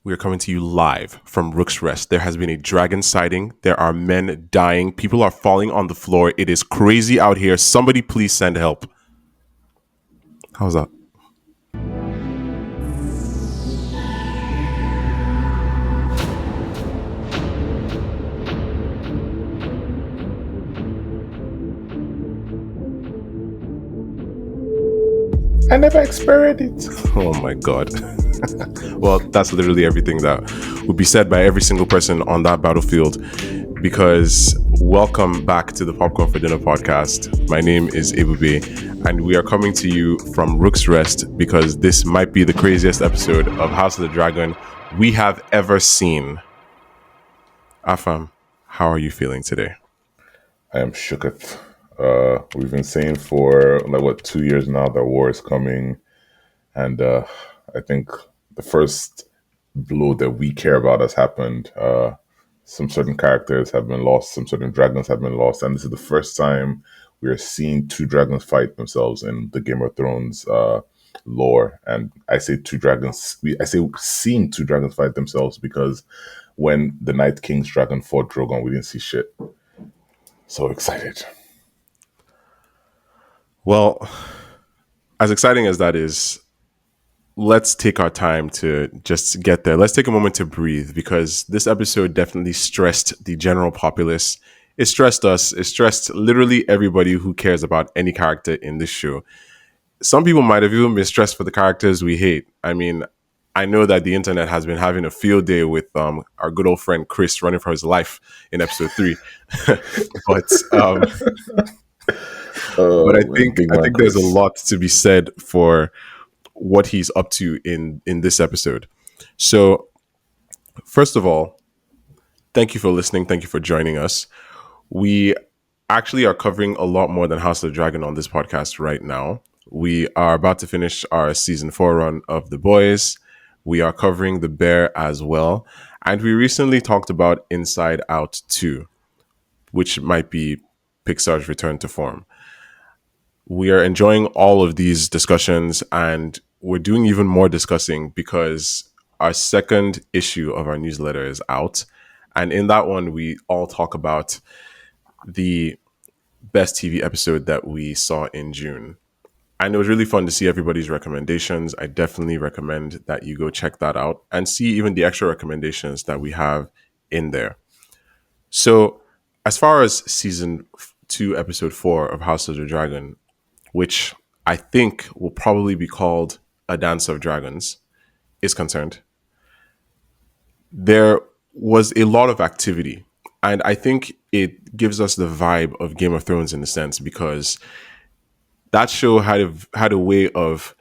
We are coming to you live from Rook's Rest. There has been a dragon sighting. There are men dying. People are falling on the floor. It is crazy out here. Somebody please send help. How's that? I never experienced it. Oh my God. Well, that's literally everything that would be said by every single person on that battlefield. Because welcome back to the Popcorn for Dinner podcast. My name is Ebube, and we are coming to you from Rook's Rest because this might be the craziest episode of House of the Dragon we have ever seen. Afam, how are you feeling today? I am shooketh. We've been saying for 2 years now that war is coming, and I think the first blow that we care about has happened. Some certain characters have been lost, some certain dragons have been lost, and this is the first time we are seeing two dragons fight themselves in the Game of Thrones lore. And I say two dragons. I say seeing two dragons fight themselves because when the Night King's dragon fought Drogon, we didn't see shit. So excited. Well, as exciting as that is, let's take our time to just get there. Let's take a moment to breathe because this episode definitely stressed the general populace. It stressed us. It stressed literally everybody who cares about any character in this show. Some people might have even been stressed for the characters we hate. I mean, I know that the internet has been having a field day with our good old friend Chris running for his life in episode 3. but I think there's a lot to be said for what he's up to in this episode. So, first of all, thank you for listening. Thank you for joining us. We actually are covering a lot more than House of the Dragon on this podcast right now. We are about to finish our season 4 run of The Boys. We are covering The Bear as well. And we recently talked about Inside Out 2, which might be Pixar's return to form. We are enjoying all of these discussions, and we're doing even more discussing because our second issue of our newsletter is out. And in that one, we all talk about the best TV episode that we saw in June. And it was really fun to see everybody's recommendations. I definitely recommend that you go check that out and see even the extra recommendations that we have in there. So as far as season 2, episode 4 of House of the Dragon, which I think will probably be called A Dance of Dragons, is concerned, there was a lot of activity. And I think it gives us the vibe of Game of Thrones in a sense, because that show had a way of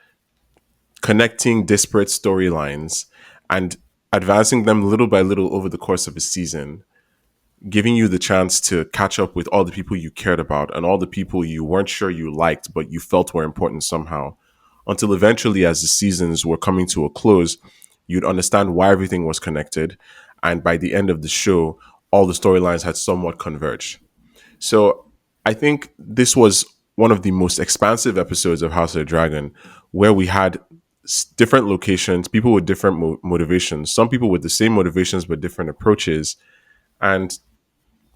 connecting disparate storylines and advancing them little by little over the course of a season, giving you the chance to catch up with all the people you cared about and all the people you weren't sure you liked, but you felt were important somehow. Until eventually, as the seasons were coming to a close, you'd understand why everything was connected. And by the end of the show, all the storylines had somewhat converged. So I think this was one of the most expansive episodes of House of the Dragon, where we had different locations, people with different motivations, some people with the same motivations but different approaches. And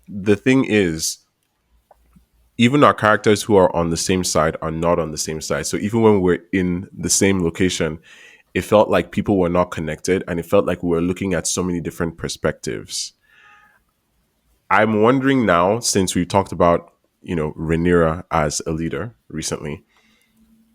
the thing is, even our characters who are on the same side are not on the same side. So even when we're in the same location, it felt like people were not connected, and it felt like we were looking at so many different perspectives. I'm wondering now, since we talked about, Rhaenyra as a leader recently,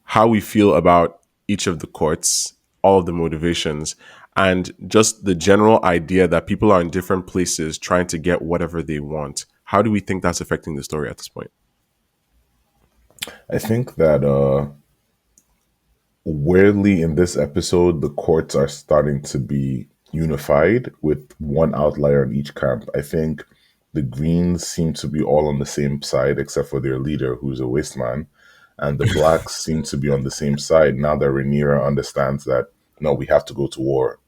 how we feel about each of the courts, all of the motivations, and just the general idea that people are in different places trying to get whatever they want. How do we think that's affecting the story at this point? I think that weirdly in this episode, the courts are starting to be unified with one outlier in each camp. I think the Greens seem to be all on the same side, except for their leader, who's a wasteman. And the Blacks seem to be on the same side now that Rhaenyra understands that, no, we have to go to war,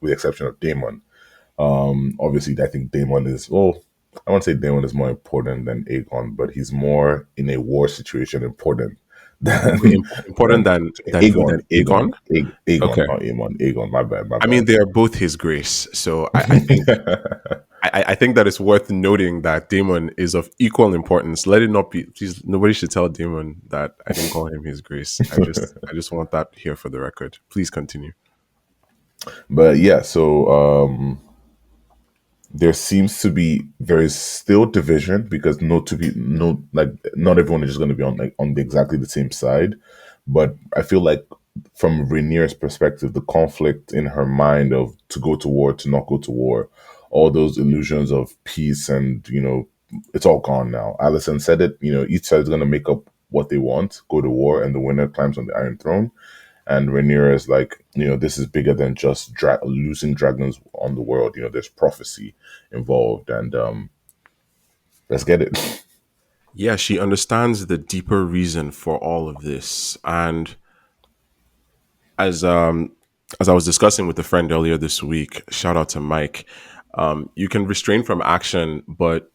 with the exception of Daemon. Obviously, I think Daemon is, I won't say Daemon is more important than Aegon, but he's more in a war situation important than Important than who? Aegon. Than Aegon? Aegon, Okay. not Aemon. Aegon. My bad. My I mean, bad. they are both his grace. So I think I think that it's worth noting that Damon is of equal importance. Let it not be. Please, nobody should tell Damon that I didn't call him his grace. I just want that here for the record. Please continue. But yeah, so there seems to be there is still division because no like not everyone is just going to be on like on exactly the same side, but I feel like from Rhaenyra's perspective, the conflict in her mind of to go to war, to not go to war, all those illusions of peace and it's all gone now. Allison said it, each side is going to make up what they want, go to war, and the winner climbs on the Iron Throne. And Rhaenyra is like, this is bigger than just losing dragons on the world. There's prophecy involved, and let's get it. Yeah, she understands the deeper reason for all of this, and as um as I was discussing with a friend earlier this week, shout out to Mike. You can restrain from action, but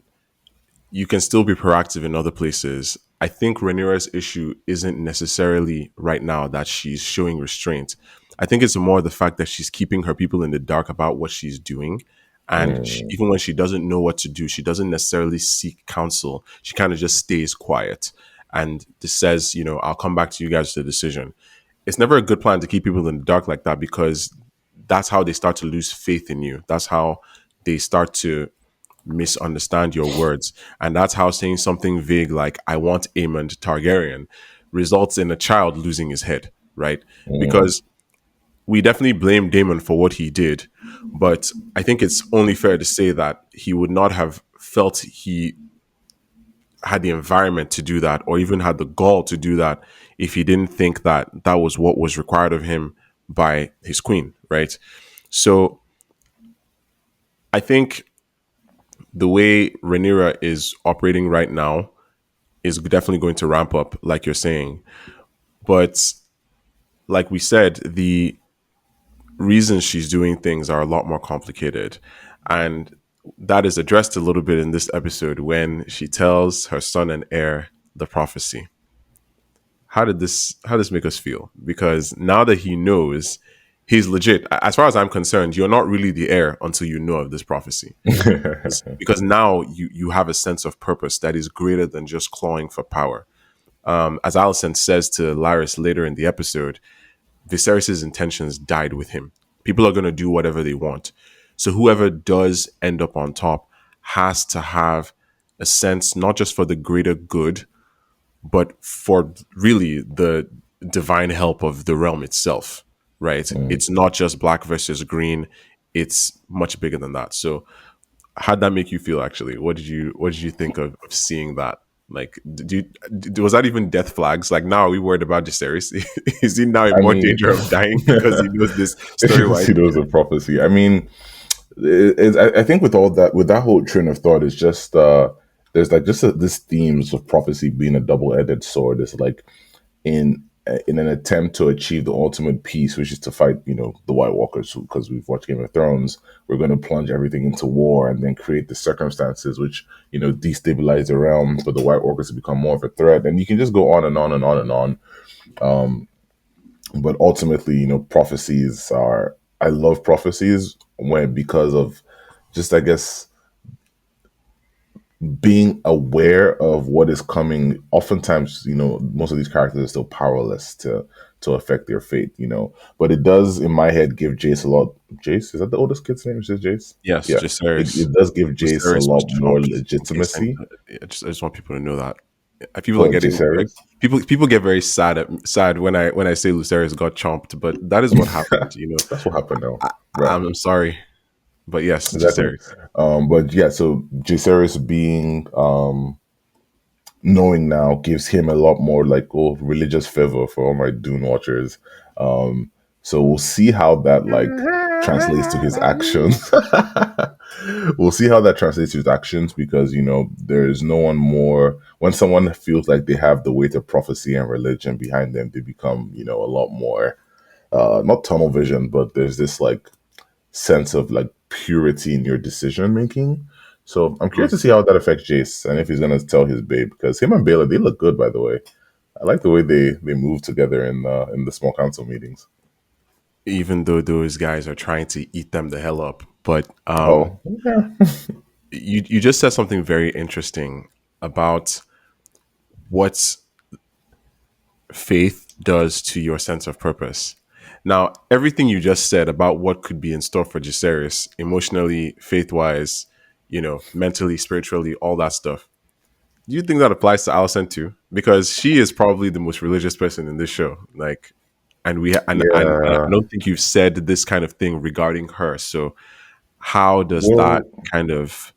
you can still be proactive in other places. I think Rhaenyra's issue isn't necessarily right now that she's showing restraint. I think it's more the fact that she's keeping her people in the dark about what she's doing. And Mm, even when she doesn't know what to do, she doesn't necessarily seek counsel. She kind of just stays quiet and just says, I'll come back to you guys with a decision. It's never a good plan to keep people in the dark like that because that's how they start to lose faith in you. That's how they start to misunderstand your words. And that's how saying something vague like, I want Aemond Targaryen, results in a child losing his head, right? mm, Because we definitely blame Damon for what he did. But I think it's only fair to say that he would not have felt he had the environment to do that or even had the gall to do that if he didn't think that that was what was required of him by his queen, right? So I think the way Rhaenyra is operating right now is definitely going to ramp up, like you're saying. But like we said, the reasons she's doing things are a lot more complicated. And that is addressed a little bit in this episode when she tells her son and heir the prophecy. How does this make us feel? Because now that he knows he's legit, as far as I'm concerned, you're not really the heir until you know of this prophecy. Because now you have a sense of purpose that is greater than just clawing for power. As Alicent says to Laris later in the episode, Viserys' intentions died with him. People are going to do whatever they want. So whoever does end up on top has to have a sense not just for the greater good, but for really the divine help of the realm itself, right? mm. It's not just black versus green, it's much bigger than that. So how'd that make you feel actually? What did you think of seeing that? Like, was that even death flags? Like, now are we worried about Viserys? Is he now in I more mean, danger of dying because he knows this story wise? see, those are prophecy. I mean, I think with all that, with that whole train of thought, it's just there's like just this themes of prophecy being a double-edged sword. It's like in an attempt to achieve the ultimate peace, which is to fight, the White Walkers, because we've watched Game of Thrones, we're going to plunge everything into war and then create the circumstances which, destabilize the realm for the White Walkers to become more of a threat. And you can just go on and on and on and on. But ultimately, prophecies are. I love prophecies when because of just I guess being aware of what is coming. Oftentimes, most of these characters are still powerless to affect their fate, but it does in my head give Jace a lot. Jace, is that the oldest kid's name? Is it Jace? Yes, Yeah, Jaceres. it does give Jace a Jaceres was lot more chopped. In case legitimacy. I just want people to know that. People are What, getting like Jaceres? people get very sad when I say Lucerys got chomped, but that is what happened. That's what happened now, right? I'm sorry, but yes, Exactly. Jaceres. But yeah, so Jaceres being knowing now gives him a lot more like religious fervor for all my Dune watchers. So we'll see how that like translates to his actions. We'll see how that translates to his actions because there's no one more when someone feels like they have the weight of prophecy and religion behind them, they become a lot more not tunnel vision, but there's this like sense of like purity in your decision making. So I'm curious Mm. to see how that affects Jace and if he's gonna tell his babe because him and Baylor they look good by the way. I like the way they move together in the small council meetings. Even though those guys are trying to eat them the hell up. But Oh, yeah, you just said something very interesting about what faith does to your sense of purpose. Now, everything you just said about what could be in store for Jaceres, emotionally, faith wise, mentally, spiritually, all that stuff. Do you think that applies to Alicent too? Because she is probably the most religious person in this show. Like, and and I yeah. don't think you've said this kind of thing regarding her. So, how does that Well, kind of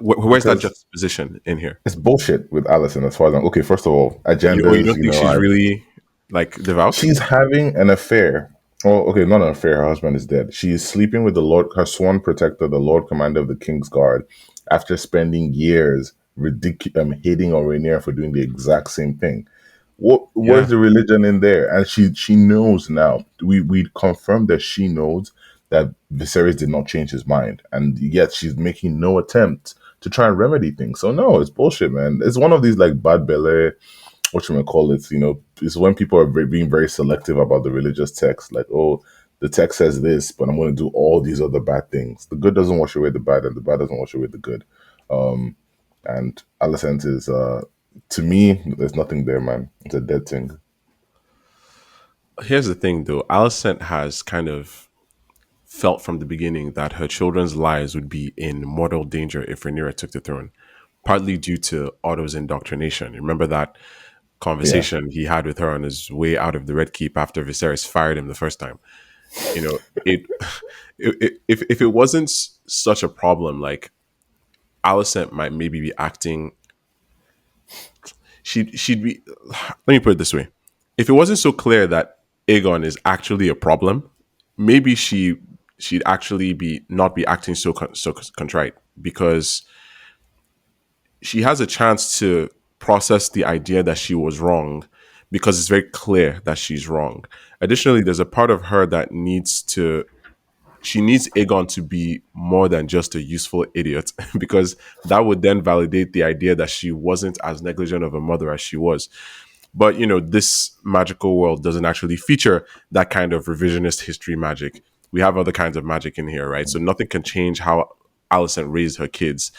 where's that because juxtaposition in here? it's bullshit with Allison as far as I'm okay. First of all, You agendas. don't think she's really like devout? She's having an affair. Oh, okay, not an affair. Her husband is dead. She is sleeping with the Lord, her sworn protector, the Lord Commander of the King's Guard, after spending years hating on Rhaenyra for doing the exact same thing. Where's Yeah. the religion in there? And she knows now. We confirmed that she knows that Viserys did not change his mind, and yet she's making no attempt to try and remedy things. So no, it's bullshit, man. It's one of these like bad belly, what you may call it, is when people are being very selective about the religious text. Like, oh, the text says this, but I'm going to do all these other bad things. The good doesn't wash away the bad, and the bad doesn't wash away the good. And Alicent is, to me, there's nothing there, man. It's a dead thing. Here's the thing, though. Alicent has kind of felt from the beginning that her children's lives would be in mortal danger if Rhaenyra took the throne, partly due to Otto's indoctrination. Remember that Yeah, conversation he had with her on his way out of the Red Keep after Viserys fired him the first time. You know, it, if it wasn't such a problem, like Alicent might maybe be acting. She'd be. Let me put it this way: if it wasn't so clear that Aegon is actually a problem, maybe she'd actually be not be acting so contrite because she has a chance to process the idea that she was wrong because it's very clear that she's wrong. Additionally, there's a part of her that she needs Aegon to be more than just a useful idiot because that would then validate the idea that she wasn't as negligent of a mother as she was. But this magical world doesn't actually feature that kind of revisionist history magic. We have other kinds of magic in here, right? So nothing can change how Alicent raised her kids.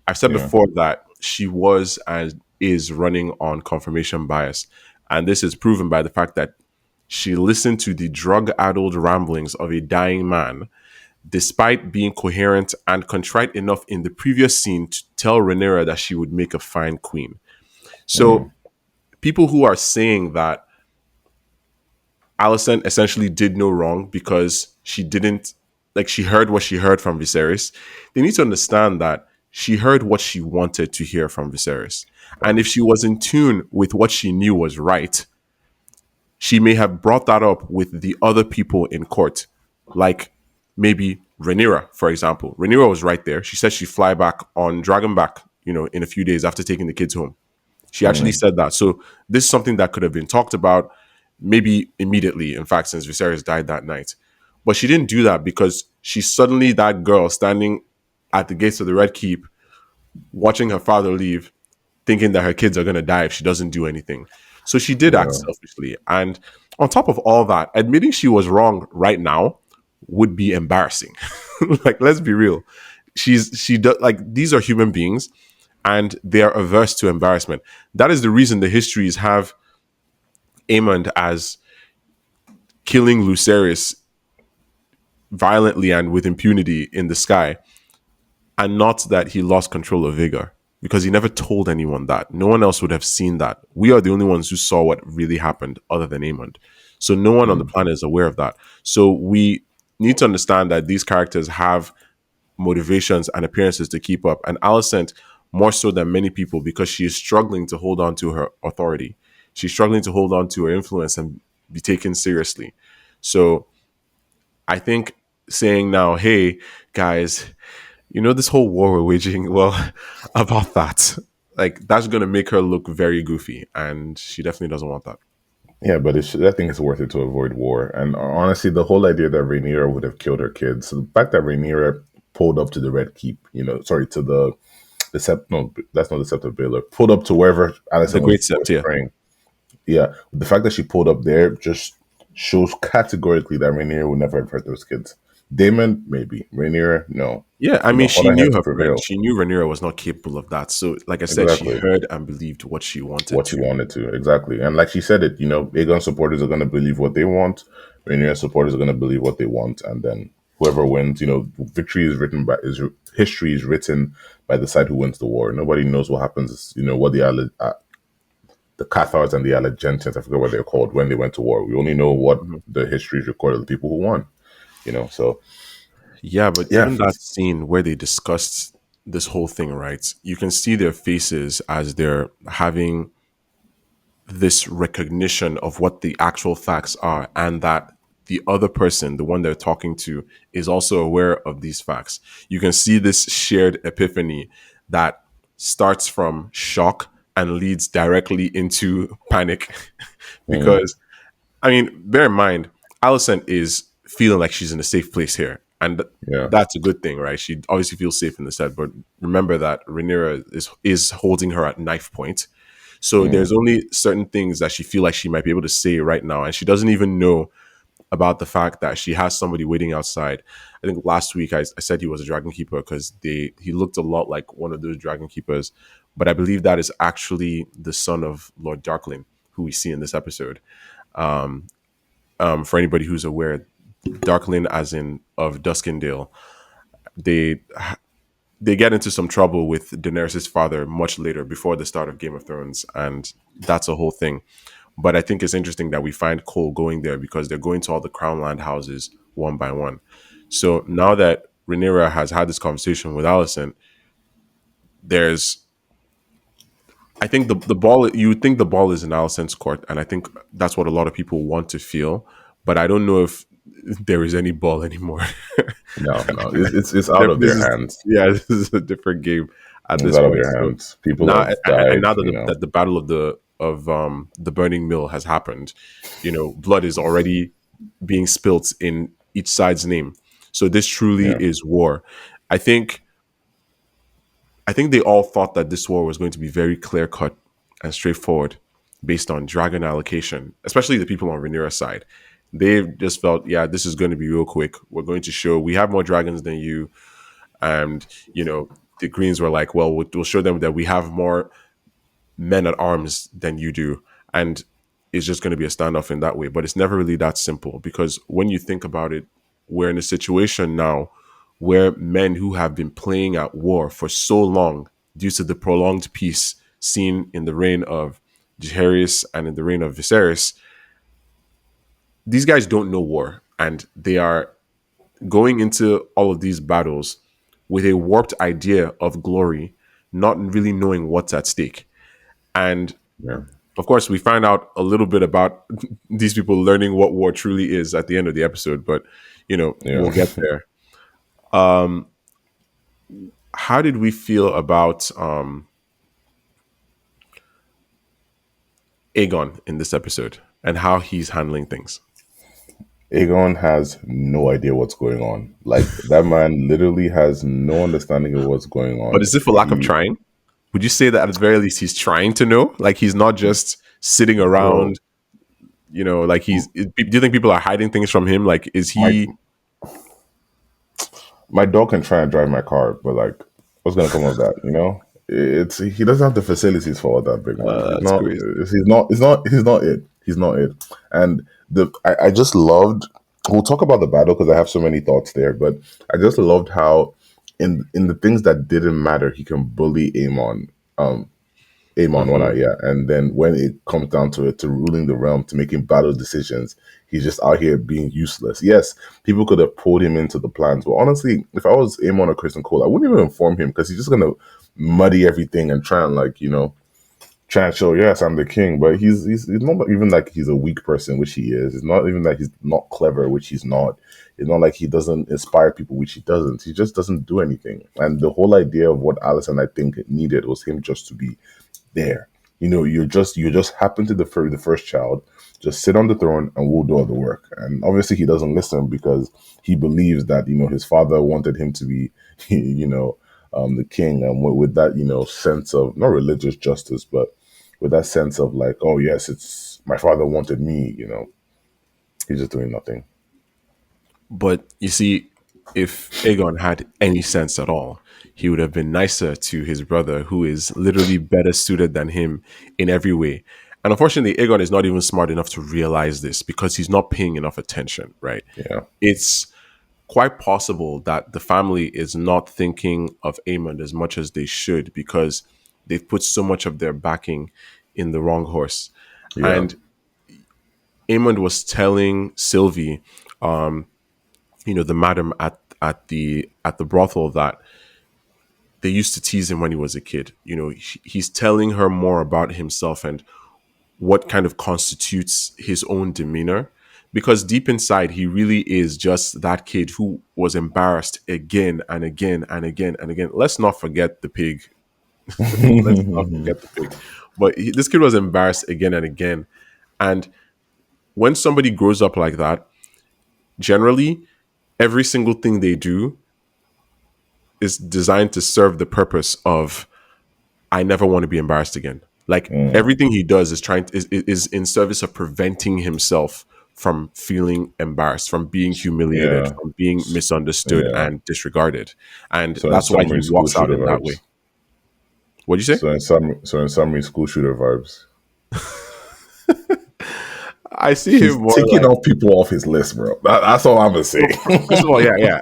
I've said yeah, before that she was and is running on confirmation bias. And this is proven by the fact that she listened to the drug addled ramblings of a dying man, despite being coherent and contrite enough in the previous scene to tell Rhaenyra that she would make a fine queen. mm, So people who are saying that Alicent essentially did no wrong because she didn't like she heard what she heard from Viserys, they need to understand that she heard what she wanted to hear from Viserys. And if she was in tune with what she knew was right, she may have brought that up with the other people in court, like maybe Rhaenyra, for example. Rhaenyra was right there. She said she'd fly back on Dragonback, in a few days after taking the kids home. She actually mm, said that. So this is something that could have been talked about maybe immediately, in fact, since Viserys died that night. But she didn't do that because she's suddenly that girl standing at the gates of the Red Keep, watching her father leave, thinking that her kids are going to die if she doesn't do anything. So she did act yeah, selfishly. And on top of all that, admitting she was wrong right now would be embarrassing. Like, let's be real. She does like these are human beings and they are averse to embarrassment. That is the reason the histories have Aemond as killing Lucerys violently and with impunity in the sky, and not that he lost control of Vigor, because he never told anyone that. No one else would have seen that. We are the only ones who saw what really happened, other than Aemond. So no one on the mm, planet is aware of that. So we need to understand that these characters have motivations and appearances to keep up. And Alicent, more so than many people, because she is struggling to hold on to her authority. She's struggling to hold on to her influence and be taken seriously. So I think saying now, hey, guys, this whole war we're waging, well, about that, like, that's going to make her look very goofy. And she definitely doesn't want that. yeah. But I think it's worth it to avoid war. And honestly, the whole idea that Rhaenyra would have killed her kids, so the fact that Rhaenyra pulled up to the Red Keep, sorry, to the sept. No, that's not the Sept of Baelor. Pulled up to wherever The Alicent Great was Sept, yeah. praying. yeah, the fact that she pulled up there just shows categorically that Rhaenyra would never have hurt those kids. Damon, maybe. Rhaenyra, no. Yeah, I You mean, know, she order had knew to her friend. prevail. She knew Rhaenyra was not capable of that. So, like I said, she Exactly. heard and believed what she wanted What she to. wanted to. Exactly. And like she said it, you know, Aegon supporters are going to believe what they want. Rhaenyra supporters are going to believe what they want. And then whoever wins, you know, victory is written by, is history is written by the side who wins the war. Nobody knows what happens, you know, what the Cathars and the Allegentians, I forget what they're called, when they went to war. We only know what Mhm. the history is recorded of the people who won, you know. So, Yeah, but yeah. even that scene where they discussed this whole thing, right? You can see their faces as they're having this recognition of what the actual facts are, and that the other person, the one they're talking to, is also aware of these facts. You can see this shared epiphany that starts from shock and leads directly into panic. Mm, Because, I mean, bear in mind, Allison is feeling like she's in a safe place here. And yeah. that's a good thing, right? She obviously feels safe in the set, but remember that Rhaenyra is holding her at knife point. So Mm, there's only certain things that she feel like she might be able to say right now, and she doesn't even know about the fact that she has somebody waiting outside. I think last week I said he was a dragon keeper because he looked a lot like one of those dragon keepers, but I believe that is actually the son of Lord Darkling, who we see in this episode. For anybody who's aware, Darkling, as in of Duskendale, they they get into some trouble with Daenerys' father much later, before the start of Game of Thrones, and that's a whole thing. But I think it's interesting that we find Cole going there because they're going to all the Crown Land houses one by one. So now that Rhaenyra has had this conversation with Alicent, there's I think the ball you would think the ball is in Alicent's court, and I think that's what a lot of people want to feel. But I don't know if there is any ball anymore. no, no. It's out of This their is hands. this is a different game at It's this out of point. their So hands. People now, have and died, now that you know. the battle of the burning mill has happened, blood is already being spilt in each side's name. So this truly Yeah. is war. I think I think they all thought that this war was going to be very clear cut and straightforward based on dragon allocation, especially the people on Rhaenyra's side. They just felt, yeah, this is going to be real quick. We're going to show we have more dragons than you. And, the Greens were like, well, we'll show them that we have more men at arms than you do. And it's just going to be a standoff in that way. But it's never really that simple because when you think about it, we're in a situation now where men who have been playing at war for so long due to the prolonged peace seen in the reign of Jaehaerys and in the reign of Viserys, these guys don't know war and they are going into all of these battles with a warped idea of glory, not really knowing what's at stake. And Yeah. of course, we find out a little bit about these people learning what war truly is at the end of the episode, but Yeah. we'll get there. Um, how did we feel about Aegon in this episode and how he's handling things? Aegon has no idea what's going on. Like that man literally has no understanding of what's going But on. is it for lack of trying? Would you say that at the very least he's trying to know? Like he's not just sitting Bro, around, like do you think people are hiding things from him? Like, is my he? my dog can try and drive my car, but like, what's gonna come of that? You know, it's he doesn't have the facilities for all that, big man. He's That's not. crazy. He's not. He's not. He's not it. He's not it. And I just loved. We'll talk about the battle because I have so many thoughts there, but I just loved how in the things that didn't matter, he can bully Aemon. Aemon one Hmm. eye, yeah. And then when it comes down to it, to ruling the realm, to making battle decisions, he's just out here being useless. Yes, people could have pulled him into the plans, but honestly, if I was Aemon or Kristen Cole, I wouldn't even inform him because he's just gonna muddy everything and try and try and show, yes, I'm the king. But he's not even like he's a weak person, which he is. It's not even like he's not clever, which he's not. It's not like he doesn't inspire people, which he doesn't. He just doesn't do anything. And the whole idea of what Allison, I think, needed was him just to be there. You know, you just happen to defer the first child, just sit on the throne and we'll do all the work. And obviously he doesn't listen because he believes that, his father wanted him to be, the king. And with that, sense of not religious justice, but with that sense of like, oh yes, it's my father wanted me. He's just doing nothing. But you see, if Aegon had any sense at all, he would have been nicer to his brother, who is literally better suited than him in every way. And unfortunately, Aegon is not even smart enough to realize this because he's not paying enough attention, right? Yeah, It's quite possible that the family is not thinking of Aemond as much as they should because they've put so much of their backing in the wrong horse. yeah, And Aemond was telling Sylvie, the madam at the brothel, that they used to tease him when he was a kid. He's telling her more about himself and what kind of constitutes his own demeanor, because deep inside he really is just that kid who was embarrassed again and again and again and again. Let's not forget the pig. Let's not forget the pig. But this kid was embarrassed again and again. And when somebody grows up like that, generally every single thing they do is designed to serve the purpose of, I never want to be embarrassed again. Like everything he does is in service of preventing himself from feeling embarrassed, from being humiliated, yeah, from being misunderstood yeah. and disregarded. And So in that's why he summary, school walks out shooter in that vibes. way. What do you say? So in summary, school shooter vibes. I see He's him more taking like, off people off his list, bro. That's all I'm gonna say. first of all, yeah, yeah.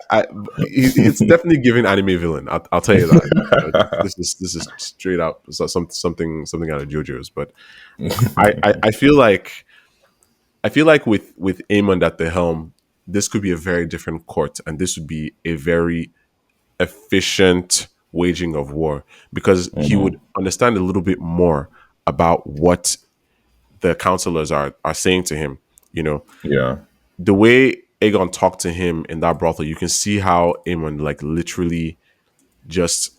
It's definitely giving anime villain. I'll tell you that. This is straight up something out of JoJo's. But I feel like with Aemond at the helm, this could be a very different court, and this would be a very efficient waging of war because he would understand a little bit more about what the counselors are saying to him. You know, Yeah, the way Aegon talked to him in that brothel, you can see how Aemon like literally just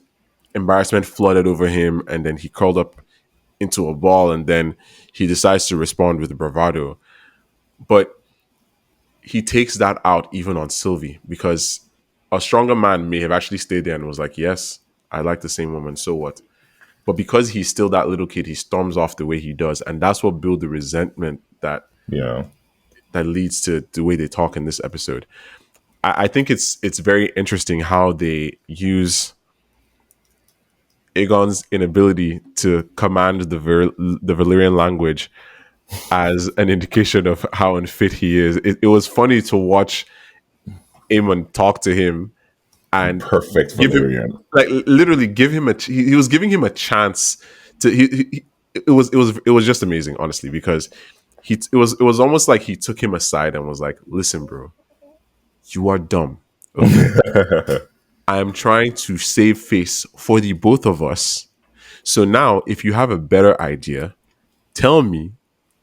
embarrassment flooded over him, and then he curled up into a ball, and then he decides to respond with bravado. But he takes that out even on Sylvie because a stronger man may have actually stayed there and was like, "Yes, I like the same woman. So what?" But because he's still that little kid, he storms off the way he does, and that's what built the resentment yeah, that leads to the way they talk in this episode. I think it's very interesting how they use Aegon's inability to command the Valyrian language as an indication of how unfit he is. It was funny to watch Aemon talk to him and perfect give him, Valyrian. like, literally give him he was giving him a chance to it was just amazing, honestly, because it was almost like he took him aside and was like, "Listen, bro, you are dumb. Okay, I am trying to save face for the both of us. So now, if you have a better idea, tell me,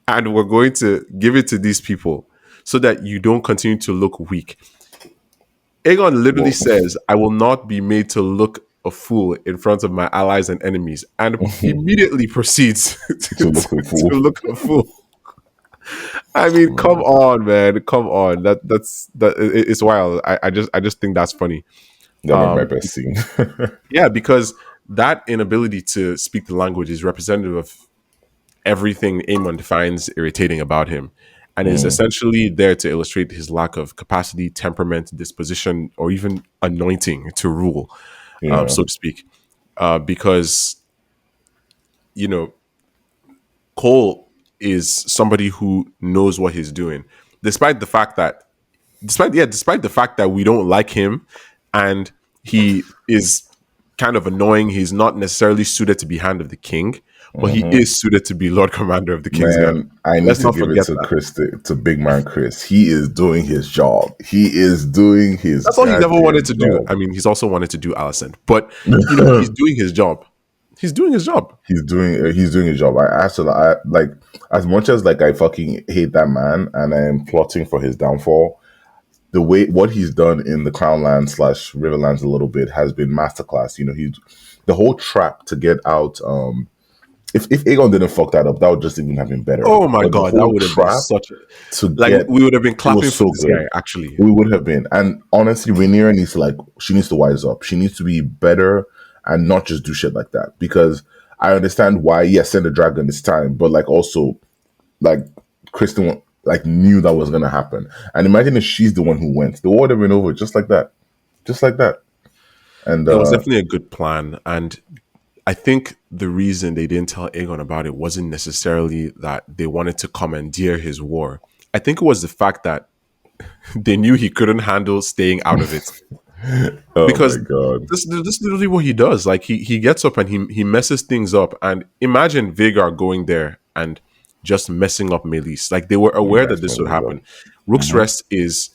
and we're going to give it to these people so that you don't continue to look weak." Aegon literally Well, says, "I will not be made to look a fool in front of my allies and enemies," and immediately proceeds to look a to fool. look a fool. I mean, come on, man, come on. It's wild. I just think that's funny. That might be my best scene. Yeah, because that inability to speak the language is representative of everything Aemon finds irritating about him, and is essentially there to illustrate his lack of capacity, temperament, disposition, or even anointing to rule, Yeah, so to speak. Because you know, Cole is somebody who knows what he's doing, despite the fact that, despite the fact that we don't like him, and he is kind of annoying. He's not necessarily suited to be Hand of the King, but he is suited to be Lord Commander of the Kingsguard. man, I need Let's to not give it forget to that. Chris, to Big Man Chris. He is doing his job. He is doing his That's all he never wanted goddamn to do. job. I mean, he's also wanted to do Alicent, but he's doing his job. He's doing his job. He's doing his job. I like, as much as like I fucking hate that man and I am plotting for his downfall. The way what he's done in the Crownland slash Riverlands a little bit has been masterclass. He's the whole trap to get out. If Aegon didn't fuck that up, that would just even have been better. Oh my But the god, that whole would have been trap such a, to like, get we would have been it clapping was for so this guy, good. actually. We would have been. And honestly, Rhaenyra needs to she needs to wise up. She needs to be better and not just do shit like that. Because I understand why, yes, send a dragon this time, but like also like Kristen like knew that was gonna happen. And imagine if she's the one who went, the war would have been over just like that, just like that. And It was definitely a good plan, and I think the reason they didn't tell Aegon about it wasn't necessarily that they wanted to commandeer his war. I think it was the fact that they knew he couldn't handle staying out of it, oh my because god, this is literally what he does. Like he gets up and he messes things up. And imagine Vhagar going there and just messing up Melis. Like they were aware that mess this would Millie's up. happen. Rook's Mm-hmm. Rest is,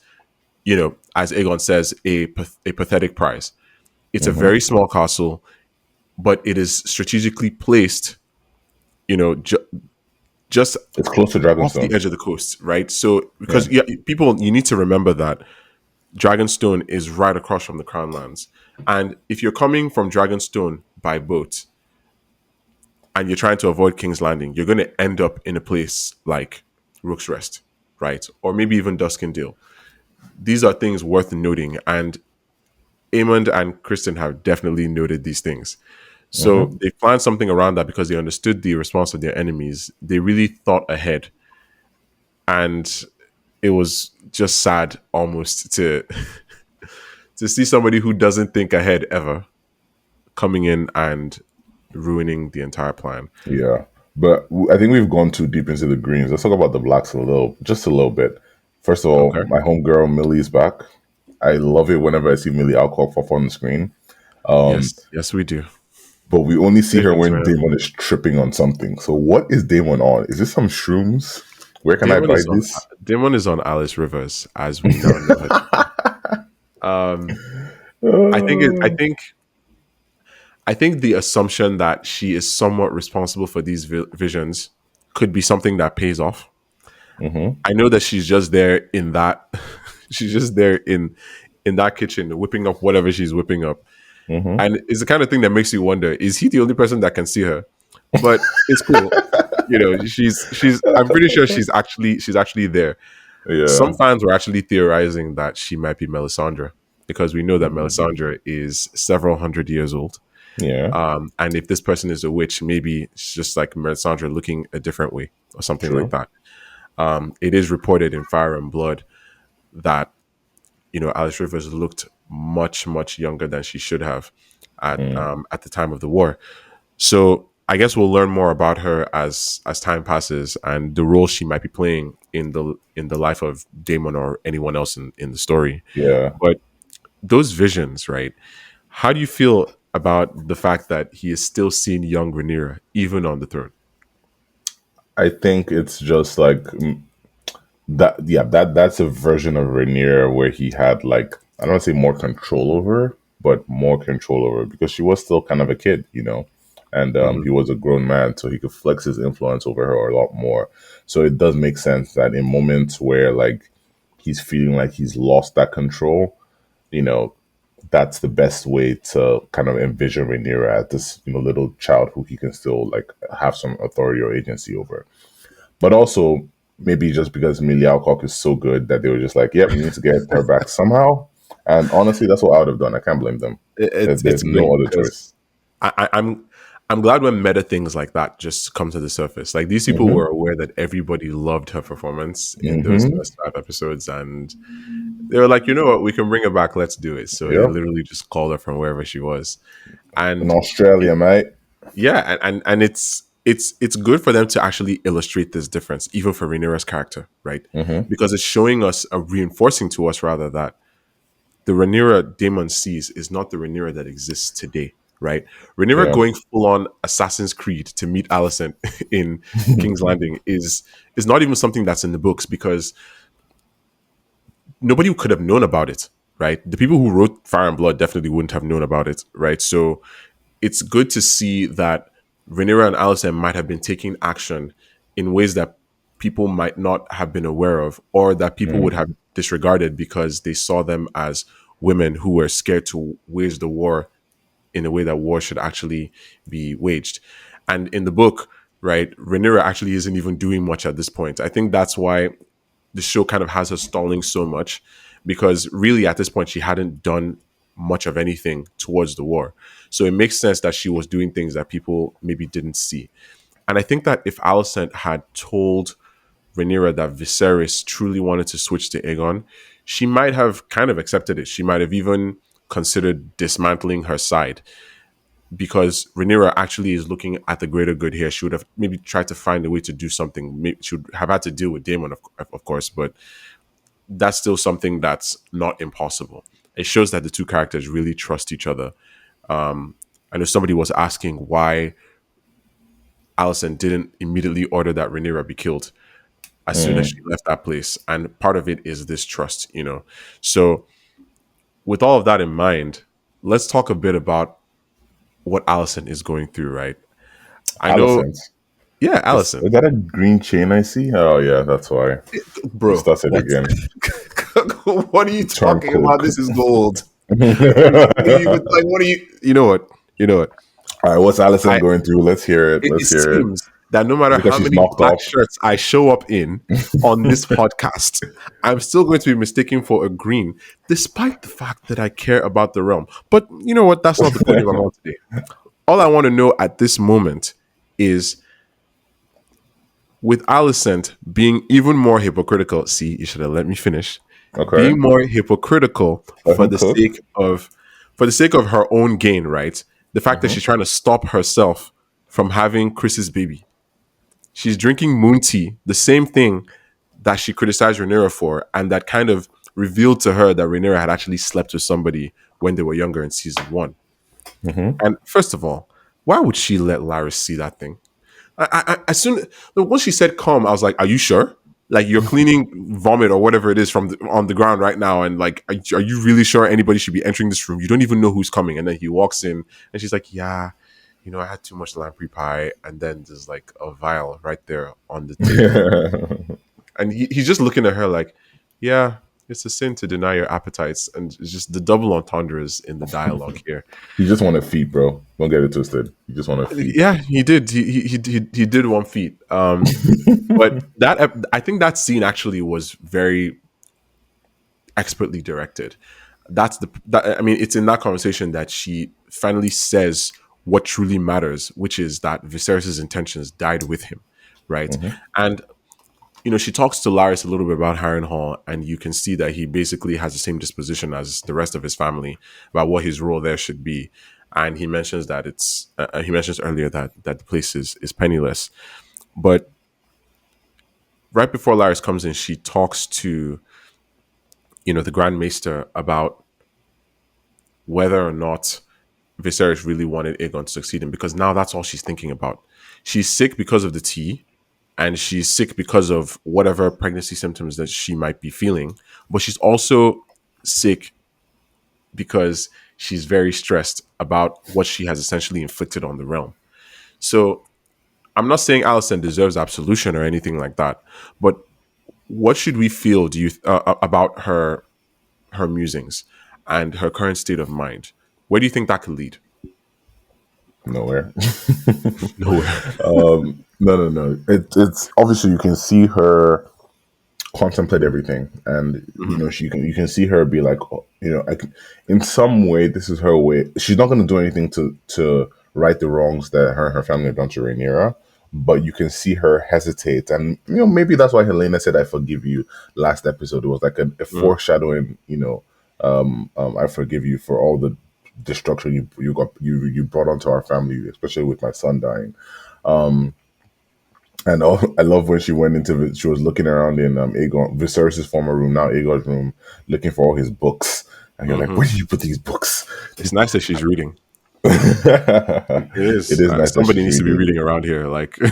as Aegon says, a pathetic prize. It's a Mm-hmm. very small castle, but it is strategically placed, you know, just It's close to off the Dragonstone. edge of the coast, right? So Yeah. because yeah, people, you need to remember that Dragonstone is right across from the Crown Lands. And if you're coming from Dragonstone by boat and you're trying to avoid King's Landing, you're going to end up in a place like Rook's Rest, right? Or maybe even Duskendale. These are things worth noting. And Aemond and Kristen have definitely noted these things. So Mm-hmm. they planned something around that because they understood the response of their enemies. They really thought ahead. And it was just sad almost to to see somebody who doesn't think ahead ever coming in and ruining the entire plan. Yeah. But I think we've gone too deep into the greens. Let's talk about the blacks just a little bit. First of all, Okay. my homegirl Millie's back. I love it whenever I see Millie Alcock pop on the screen. Yes, yes, we do. But we only see Same her things, when man. Damon is tripping on something. So what is Damon on? Is this some shrooms? Where can I Damon buy is on this? Damon is on Alice Rivers, as we now know her to be. Um, I think it, Uh, I think the assumption that she is somewhat responsible for these visions could be something that pays off. mm-hmm, I know that she's just there in that she's just there in that kitchen whipping up whatever she's whipping up. mm-hmm. And it's the kind of thing that makes you wonder, is he the only person that can see her? But it's cool. She's I'm pretty sure she's actually there. Some Yeah. fans were actually theorizing that she might be Melisandre, because we know that Melisandre is several hundred years old. Yeah. And if this person is a witch, maybe it's just like Melisandre looking a different way or something like True. that. It is reported in Fire and Blood that Alice Rivers looked much much younger than she should have Mm. at the time of the war. So I guess we'll learn more about her as time passes and the role she might be playing in the life of Damon or anyone else in the story. Yeah. But those visions, right? How do you feel about the fact that he is still seeing young Rhaenyra even on the throne? I think it's just like that. Yeah, that's a version of Rainier where he had like I don't want to say more control over her, but more control over her because she was still kind of a kid, and Hmm. he was a grown man, so he could flex his influence over her a lot more. So it does make sense that in moments where like he's feeling like he's lost that control, you know, that's the best way to kind of envision Rhaenyra as this, little child who he can still like have some authority or agency over. But also maybe just because Millie Alcock is so good that they were just like, yep, we need to get her back somehow. And honestly, that's what I would have done. I can't blame them. There's It's no great other because choice. I'm glad when meta things like that just come to the surface. Like these people Mm-hmm. were aware that everybody loved her performance in those Mm-hmm. first 5 episodes, and they were like, you know what, we can bring her back. Let's do it. So they Yep. literally just called her from wherever she was, In and Australia, mate. yeah, and it's good for them to actually illustrate this difference, even for Rhaenyra's character, right? Mm-hmm. Because it's showing us, reinforcing to us rather, that the Rhaenyra Daemon sees is not the Rhaenyra that exists today, right? Rhaenyra Yeah. going full on Assassin's Creed to meet Alicent in King's Landing is not even something that's in the books, because nobody could have known about it, right? The people who wrote Fire and Blood definitely wouldn't have known about it, right? So it's good to see that Rhaenyra and Alicent might have been taking action in ways that people might not have been aware of, or that people would Mm. have disregarded because they saw them as women who were scared to wage the war in a way that war should actually be waged. And in the book, right, Rhaenyra actually isn't even doing much at this point. I think that's why the show kind of has her stalling so much, because really at this point she hadn't done much of anything towards the war. So it makes sense that she was doing things that people maybe didn't see. And I think that if Alicent had told Rhaenyra that Viserys truly wanted to switch to Aegon, she might have kind of accepted it. She might have even considered dismantling her side because Rhaenyra actually is looking at the greater good here. She would have maybe tried to find a way to do something. Maybe she would have had to deal with Daemon, of course, but that's still something that's not impossible. It shows that the two characters really trust each other. I know somebody was asking why Alicent didn't immediately order that Rhaenyra be killed as soon as she left that place. And part of it is this trust. So with all of that in mind, let's talk a bit about what Alicent is going through, right? I know, Alicent. yeah, Is Alicent. that a green chain I see? Oh yeah, that's why. You Bro, started what? again. What are you Turn talking about? coke. This is gold. What are you even All like? What are you? You know what? You know what? right, what's Alicent I going through? Let's hear it. it Let's hear it. seems that no matter Because how she's many knocked black off. shirts I show up in on this podcast, I'm still going to be mistaken for a green, despite the fact that I care about the realm. But you know what? That's not the podium I'm on today. All I want to know at this moment is with Alicent being even more hypocritical. See, you should have let me finish. Okay. Being more hypocritical Let him cook. for the sake of her own gain, right? The fact that Hmm. she's trying to stop herself from having Chris's baby. She's drinking moon tea, the same thing that she criticized Rhaenyra for, and that kind of revealed to her that Rhaenyra had actually slept with somebody when they were younger in season one. Hmm. And first of all, why would she let Laris see that thing? As soon once she said "come," I was like, "Are you sure? Like you're cleaning vomit or whatever it is from on the ground right now, and like, are you really sure anybody should be entering this room? You don't even know who's coming." And then he walks in, and she's like, "Yeah, I had too much lamprey pie," and then there's like a vial right there on the table, and he's just looking at her like, "Yeah." It's a sin to deny your appetites, and it's just the double entendres in the dialogue here. You just want to feed, bro. Don't get it twisted. You just want to feed. Yeah, he did. He did 1 feet. But I think that scene actually was very expertly directed. I mean, it's in that conversation that she finally says what truly matters, which is that Viserys's intentions died with him, right? Hmm. And she talks to Laris a little bit about Harrenhal, and you can see that he basically has the same disposition as the rest of his family about what his role there should be. And he mentions that he mentions earlier that the place is penniless. But right before Laris comes in, she talks to the Grand Maester about whether or not Viserys really wanted Aegon to succeed him, because now that's all she's thinking about. She's sick because of the tea, and she's sick because of whatever pregnancy symptoms that she might be feeling, but she's also sick because she's very stressed about what she has essentially inflicted on the realm. So I'm not saying Alicent deserves absolution or anything like that, but what should we feel about her musings and her current state of mind? Where do you think that could lead? Nowhere. Nowhere. No, no, no. It's obviously you can see her contemplate everything, and Hmm. you can see her be like, oh, in some way, this is her way. She's not going to do anything to right the wrongs that her and her family have done to Rhaenyra, but you can see her hesitate, and maybe that's why Helena said, "I forgive you." Last episode, it was like a Mm. foreshadowing. I forgive you for all the destruction you brought onto our family, especially with my son dying. And I love when she went into it. She was looking around in Aegon Viserys' former room, now Aegon's room, looking for all his books. And you're like, Hmm. where did you put these books? It's nice that she's reading. It It is. is nice that Somebody she's needs to be reading. reading around here. Like, I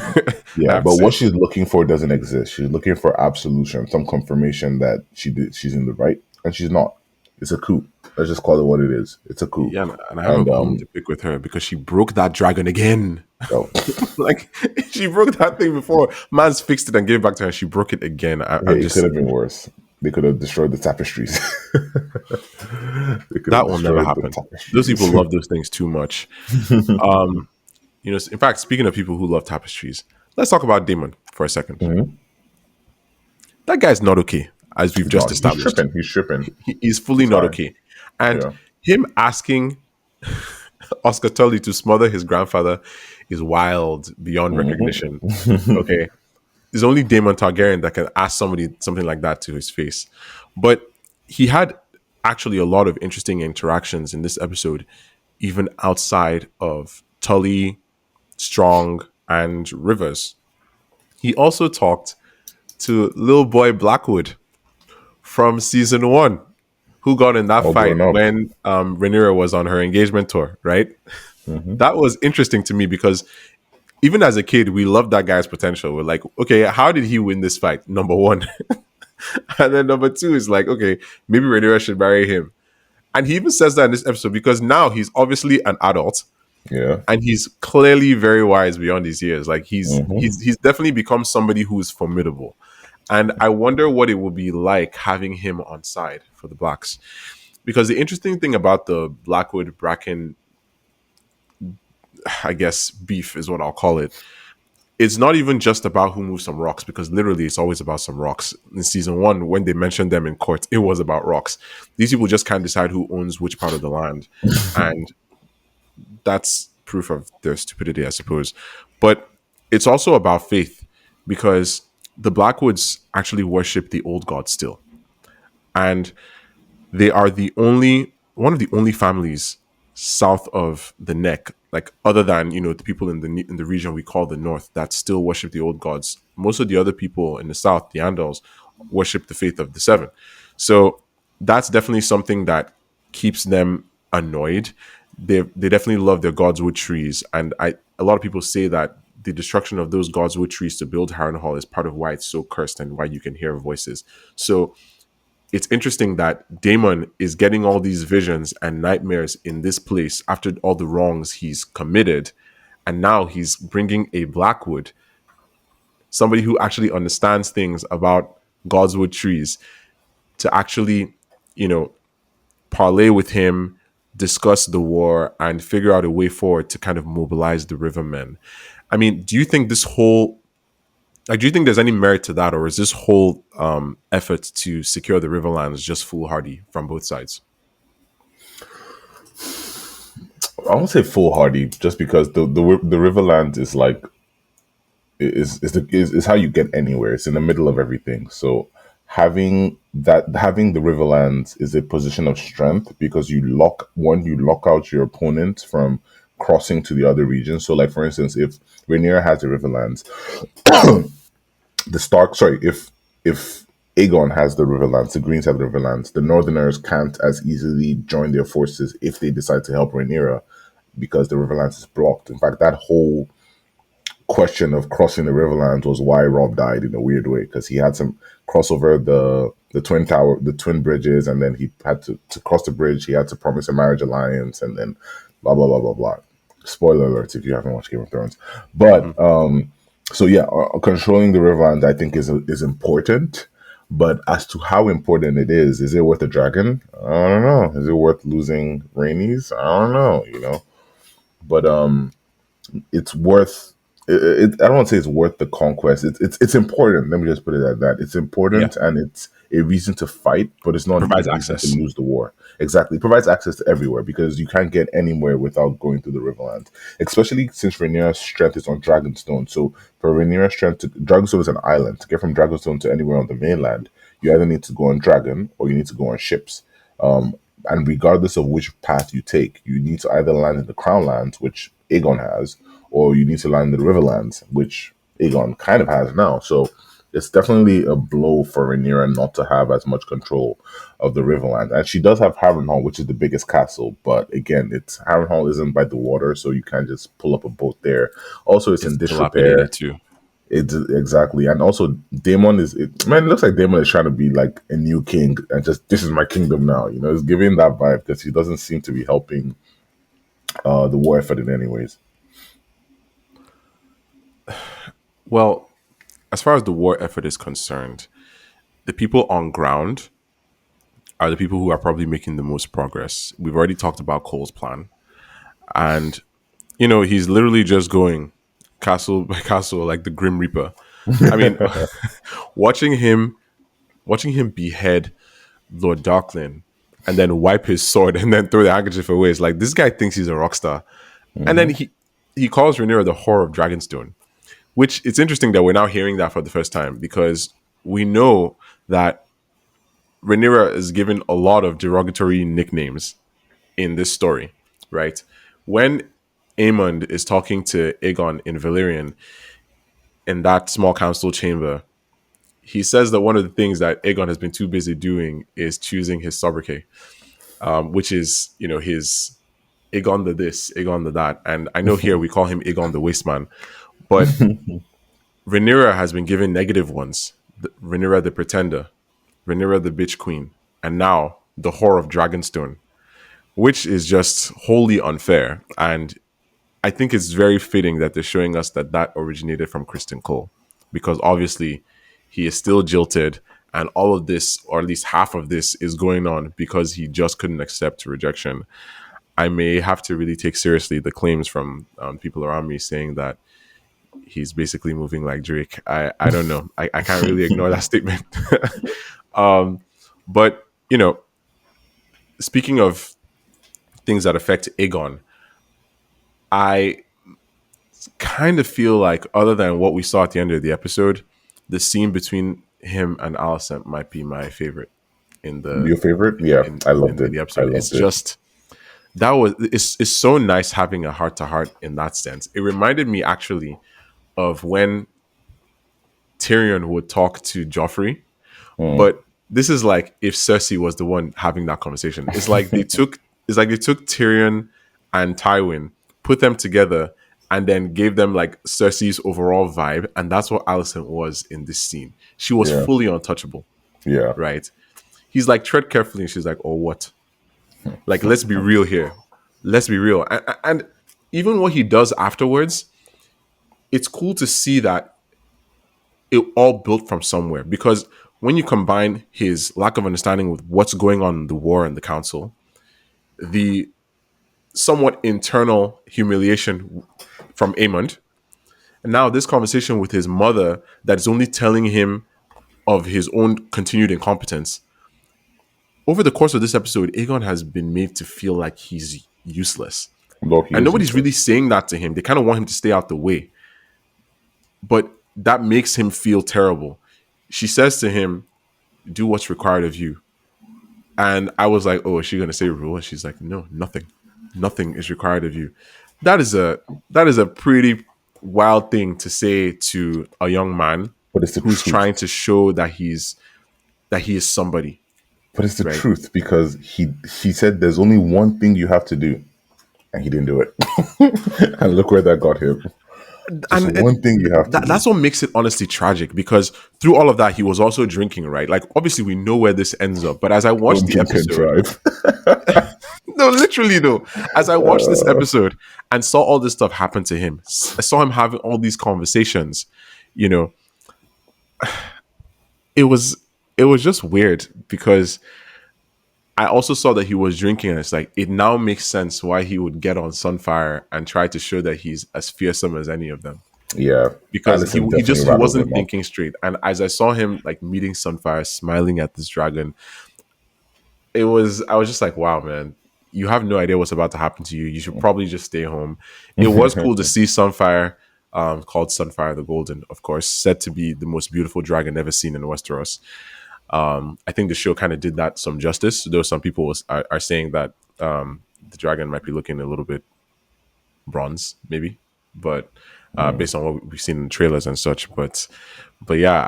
Yeah, have to but say, what she's looking for doesn't exist. She's looking for absolution, some confirmation that she's in the right, and she's not. It's a coup. Let's just call it what it is. It's a coup. yeah, and I have a And bone to pick with her because she broke that dragon again. oh, Like, she broke that thing before. Man's fixed it and gave it back to her. She broke it again. I'm hey, it could just have been worse. They could have destroyed the tapestries. They could have that will never destroyed the happen. Those tapestries. people love those things too much. In fact, speaking of people who love tapestries, let's talk about Damon for a second. Mhm. That guy's not okay, as we've He's just not. He's established. tripping. He's tripping. He is fully He's not high. okay. And Yeah. him asking Oscar Tully to smother his grandfather is wild beyond Hmm. recognition. Okay. it's only Daemon Targaryen that can ask somebody something like that to his face. But he had actually a lot of interesting interactions in this episode, even outside of Tully, Strong, and Rivers. He also talked to little boy Blackwood from season one, who got in that All fight grown up. when Rhaenyra was on her engagement tour, right? Hmm. That was interesting to me because even as a kid, we loved that guy's potential. We're like, okay, how did he win this fight? Number one. And then number two is like, okay, maybe Rhaenyra should marry him. And he even says that in this episode because now he's obviously an adult Yeah. and he's clearly very wise beyond his years. Like Hmm. he's definitely become somebody who is formidable. And I wonder what it will be like having him on side for the Blacks. Because the interesting thing about the Blackwood Bracken, I guess, beef is what I'll call it. It's not even just about who moves some rocks, because literally it's always about some rocks. In season one, when they mentioned them in court, it was about rocks. These people just can't decide who owns which part of the land. And that's proof of their stupidity, I suppose. But it's also about faith, because the Blackwoods actually worship the old god still. And they are the only one of the only families south of the neck, like other than the people in the region we call the north, that still worship the old gods. Most of the other people in the south, the Andals, worship the faith of the seven. So that's definitely something that keeps them annoyed. They definitely love their godswood trees, and a lot of people say that the destruction of those godswood trees to build Harrenhal is part of why it's so cursed and why you can hear voices. So it's interesting that Damon is getting all these visions and nightmares in this place after all the wrongs he's committed. And now he's bringing a Blackwood, somebody who actually understands things about Godswood trees, to actually, you know, parlay with him, discuss the war, and figure out a way forward to kind of mobilize the Rivermen. I mean, do you think this whole do you think there's any merit to that, or is this whole effort to secure the Riverlands just foolhardy from both sides? I won't say foolhardy, just because the Riverland is like is how you get anywhere. It's in the middle of everything. So having the Riverlands is a position of strength, because you lock out your opponent from crossing to the other regions. So, like for instance, if Rhaenyra has the Riverlands, the Stark, sorry, if Aegon has the Riverlands, the Greens have the Riverlands, the Northerners can't as easily join their forces if they decide to help Rhaenyra, because the Riverlands is blocked. In fact, that whole question of crossing the Riverlands was why Rob died in a weird way, because he had some cross over the twin tower, the twin bridges, and then he had to cross the bridge. He had to promise a marriage alliance, and then blah blah blah blah blah. Spoiler alert if you haven't watched Game of Thrones. But Hmm. so yeah, controlling the Riverlands I think is important. But as to how important it is it worth a dragon? I don't know. Is it worth losing Rainey's? I don't know. But it's worth I don't want to say it's worth the conquest. It's important. Let me just put it like that. It's Yeah, important, and it's a reason to fight, but it's it not a provides reason to access. lose the war. Exactly. It provides access to everywhere, because you can't get anywhere without going through the Riverlands. Especially since Rhaenyra's strength is on Dragonstone. So for Rhaenyra's strength Dragonstone is an island. To get from Dragonstone to anywhere on the mainland, you either need to go on dragon or you need to go on ships. And regardless of which path you take, you need to either land in the Crown Lands, which Aegon has, or you need to land in the Riverlands, which Aegon kind of has now. So it's definitely a blow for Rhaenyra not to have as much control of the Riverland. And she does have Harrenhal, which is the biggest castle, but again, it's Harrenhal isn't by the water, so you can't just pull up a boat there. Also, it's It's in disrepair. dilapidated too. It's exactly, and also Daemon man. It looks like Daemon is trying to be like a new king, and just this is my kingdom now. It's giving that vibe, because he doesn't seem to be helping the war effort in any ways. Well, as far as the war effort is concerned, the people on ground are the people who are probably making the most progress. We've already talked about Cole's plan, and he's literally just going castle by castle like the Grim Reaper. I mean, watching him watching him behead Lord Darklin and then wipe his sword and then throw the handkerchief away. It's like this guy thinks he's a rock star. And then Hmm. he calls Rhaenyra the whore of Dragonstone. Which it's interesting that we're now hearing that for the first time because we know that Rhaenyra is given a lot of derogatory nicknames in this story, right? When Aemond is talking to Aegon in Valyrian in that small council chamber, he says that one of the things that Aegon has been too busy doing is choosing his sobriquet, which is, his Aegon the this, Aegon the that. And I know here we call him Aegon the Wasteman, but Rhaenyra has been given negative ones. Rhaenyra the Pretender, Rhaenyra the Bitch Queen, and now the Whore of Dragonstone, which is just wholly unfair. And I think it's very fitting that they're showing us that that originated from Kristen Cole, because obviously he is still jilted, and all of this, or at least half of this, is going on because he just couldn't accept rejection. I may have to really take seriously the claims from people around me saying that he's basically moving like Drake. I don't know. I can't really ignore that statement. um, but, speaking of things that affect Aegon, I kind of feel like, other than what we saw at the end of the episode, the scene between him and Alicent might be my favorite in the Your favorite? Yeah, I in loved it. the I episode. It's loved it. just it's so nice having a heart to heart in that sense. It reminded me actually of when Tyrion would talk to Joffrey, Mm, but this is like if Cersei was the one having that conversation. It's like they took Tyrion and Tywin, put them together, and then gave them like Cersei's overall vibe, and that's what Alicent was in this scene. She was yeah, fully untouchable, yeah. right? He's like, tread carefully, and she's like, oh, what? Like, let's be real here. Let's be real. And even what he does afterwards, it's cool to see that it all built from somewhere, because when you combine his lack of understanding with what's going on in the war and the council, the somewhat internal humiliation from Aemond, and now this conversation with his mother that is only telling him of his own continued incompetence. Over the course of this episode, Aegon has been made to feel like he's useless. Loki And is nobody's really useless. saying that to him. They kind of want him to stay out the way. But that makes him feel terrible. She says to him, do what's required of you. And I was like, oh, is she gonna say rule? And she's like, no, nothing. Nothing is required of you. That is a pretty wild thing to say to a young man But it's the who's truth. trying to show that he is somebody, But it's the right? truth because he said there's only one thing you have to do, and he didn't do it. And look where that got him. Just And one thing you have to do. that's what makes it honestly tragic, because through all of that he was also drinking, right? Like, obviously we know where this ends up, but as I watched Don't the drink and episode, drive. no, literally though, as I watched this episode and saw all this stuff happen to him, I saw him having all these conversations, you know it was it was just weird, because I also saw that he was drinking, and it's like, it now makes sense why he would get on Sunfire and try to show that he's as fearsome as any of them, Yeah, because he Allison he definitely just he rattled wasn't him up. thinking straight. And as I saw him like meeting Sunfire, smiling at this dragon, I was just like, wow, man, you have no idea what's about to happen to you. You should probably just stay home. It was cool to see Sunfire, called Sunfire the Golden, of course, said to be the most beautiful dragon ever seen in Westeros. I think the show kind of did that some justice, though some people are saying that the dragon might be looking a little bit bronze, maybe, but based on what we've seen in trailers and such. But yeah,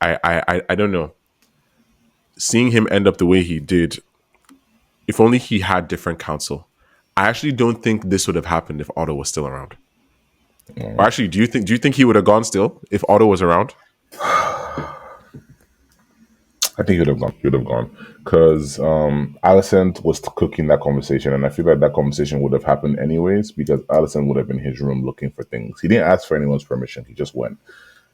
I don't know. Seeing him end up the way he did, if only he had different counsel. I actually don't think this would have happened if Otto was still around. Or actually, do you think he would have gone still if Otto was around? I think he would have gone because Alicent was cooking that conversation, and I feel like that conversation would have happened anyways because Alicent would have been in his room looking for things. He didn't ask for anyone's permission; he just went,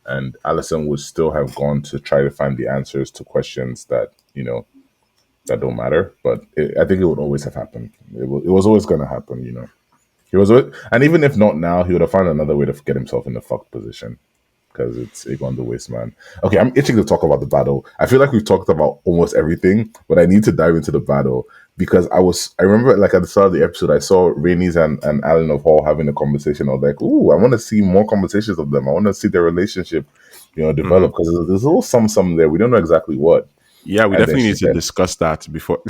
and Alicent would still have gone to try to find the answers to questions that that don't matter. But I think it would always have happened. It was always going to happen. He was, and even if not now, he would have found another way to get himself in the fucked position because it's Aegon the Waste Man. Okay, I'm itching to talk about the battle. I feel like we've talked about almost everything, but I need to dive into the battle because I remember like at the start of the episode, I saw Rhaenys and Alan of Hall having a conversation. I was like, ooh, I want to see more conversations of them. I want to see their relationship, develop because there's a little some there. We don't know exactly what. Yeah, we And then definitely need she's to dead. discuss that before.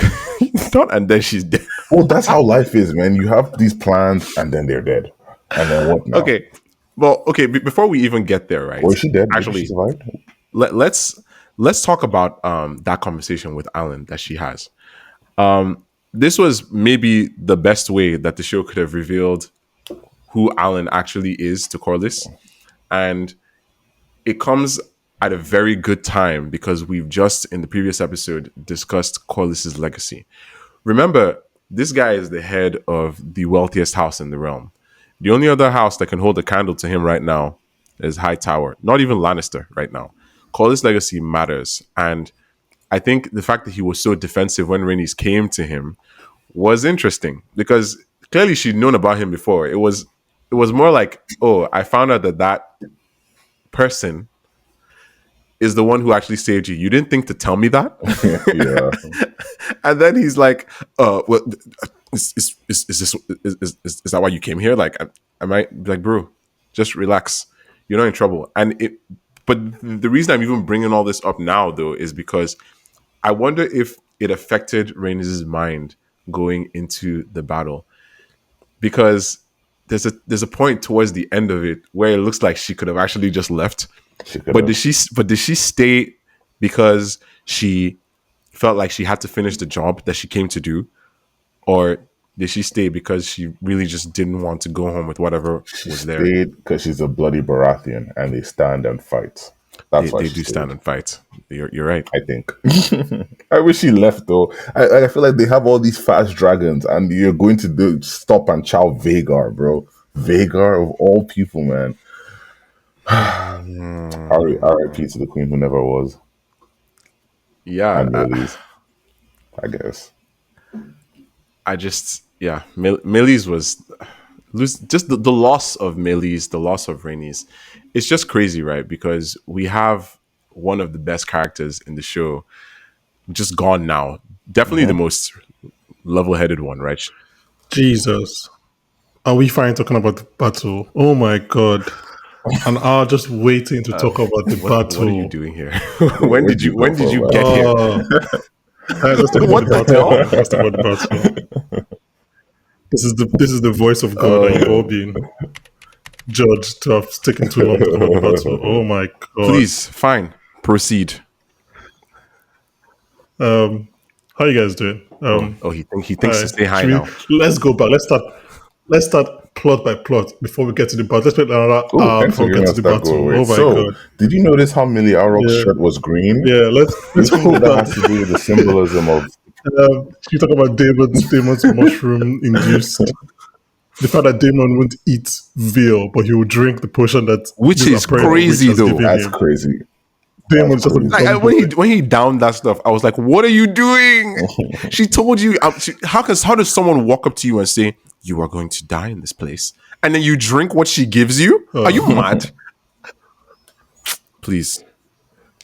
Not and then she's dead. Well, that's how life is, man. You have these plans and then they're dead. And then what now? Okay. Well, okay. Before we even get there, Or right? is she dead? Maybe she Actually, survived. let's talk about that conversation with Alan that she has. This was maybe the best way that the show could have revealed who Alan actually is to Corlys, and it comes at a very good time because we've just in the previous episode discussed Corlys's legacy. Remember, this guy is the head of the wealthiest house in the realm. The only other house that can hold a candle to him right now is Hightower. Not even Lannister right now. Corlys' legacy matters, and I think the fact that he was so defensive when Rhaenys came to him was interesting because clearly she'd known about him before. It was more like, oh, I found out that person is the one who actually saved you. You didn't think to tell me that? Yeah. And then he's like, well, is this is that why you came here? Like, I might be like, bro, just relax. You're not in trouble. But the reason I'm even bringing all this up now, though, is because I wonder if it affected Rhaenys' mind going into the battle because there's a point towards the end of it where it looks like she could have actually just left. She could But have. did she stay because she felt like she had to finish the job that she came to do, or did she stay because she really just didn't want to go home with whatever She was there? stayed because she's a bloody Baratheon and they stand and fight. They That's why they she do stand stayed, and fight. You're right. I think. I wish she left though. I feel like they have all these fast dragons and you're going to stop and chow Vagar, bro. Vagar of all people, man. R.I.P. to the queen who never was. Yeah, And Millie's, I guess. I just yeah, Millie's was just the loss of Millie's, the loss of Rhaenys. It's just crazy, right? Because we have one of the best characters in the show just gone now. Definitely the Mhm. most level-headed one, right? Jesus. Are we fine talking about the battle? Oh my god. An hour just waiting to talk about the What are you battle. doing here? when Where'd did you you go when did for you a get while? here? Guys, let's talk about What the the battle, hell? man. Let's talk about the battle. This is the voice of God, and you've all been judged to have taken too long to talk about the battle. Oh my god. Please, fine, proceed. How you guys doing? Oh, he thinks to Hi. stay high Should we now. let's go back. Let's start plot by plot before we get to the battle. Let's wait another Oh, hour thanks before for we giving get to us the that go battle. away. Oh my So, god. did you notice how Millie Arok's Yeah. shirt was green? Yeah, Do you let's think hold that that. has to do with the symbolism of You talk about Damon's mushroom induced. The fact that Damon won't eat veal, but he will drink the potion that Which this is apparent witch crazy has though. given that's him? crazy. Damon's just a crazy. Like dumb when boy. he downed that stuff, I was like, "What are you doing?" She told you. How does someone walk up to you and say you are going to die in this place, and then you drink what she gives you? Are you mad? Please.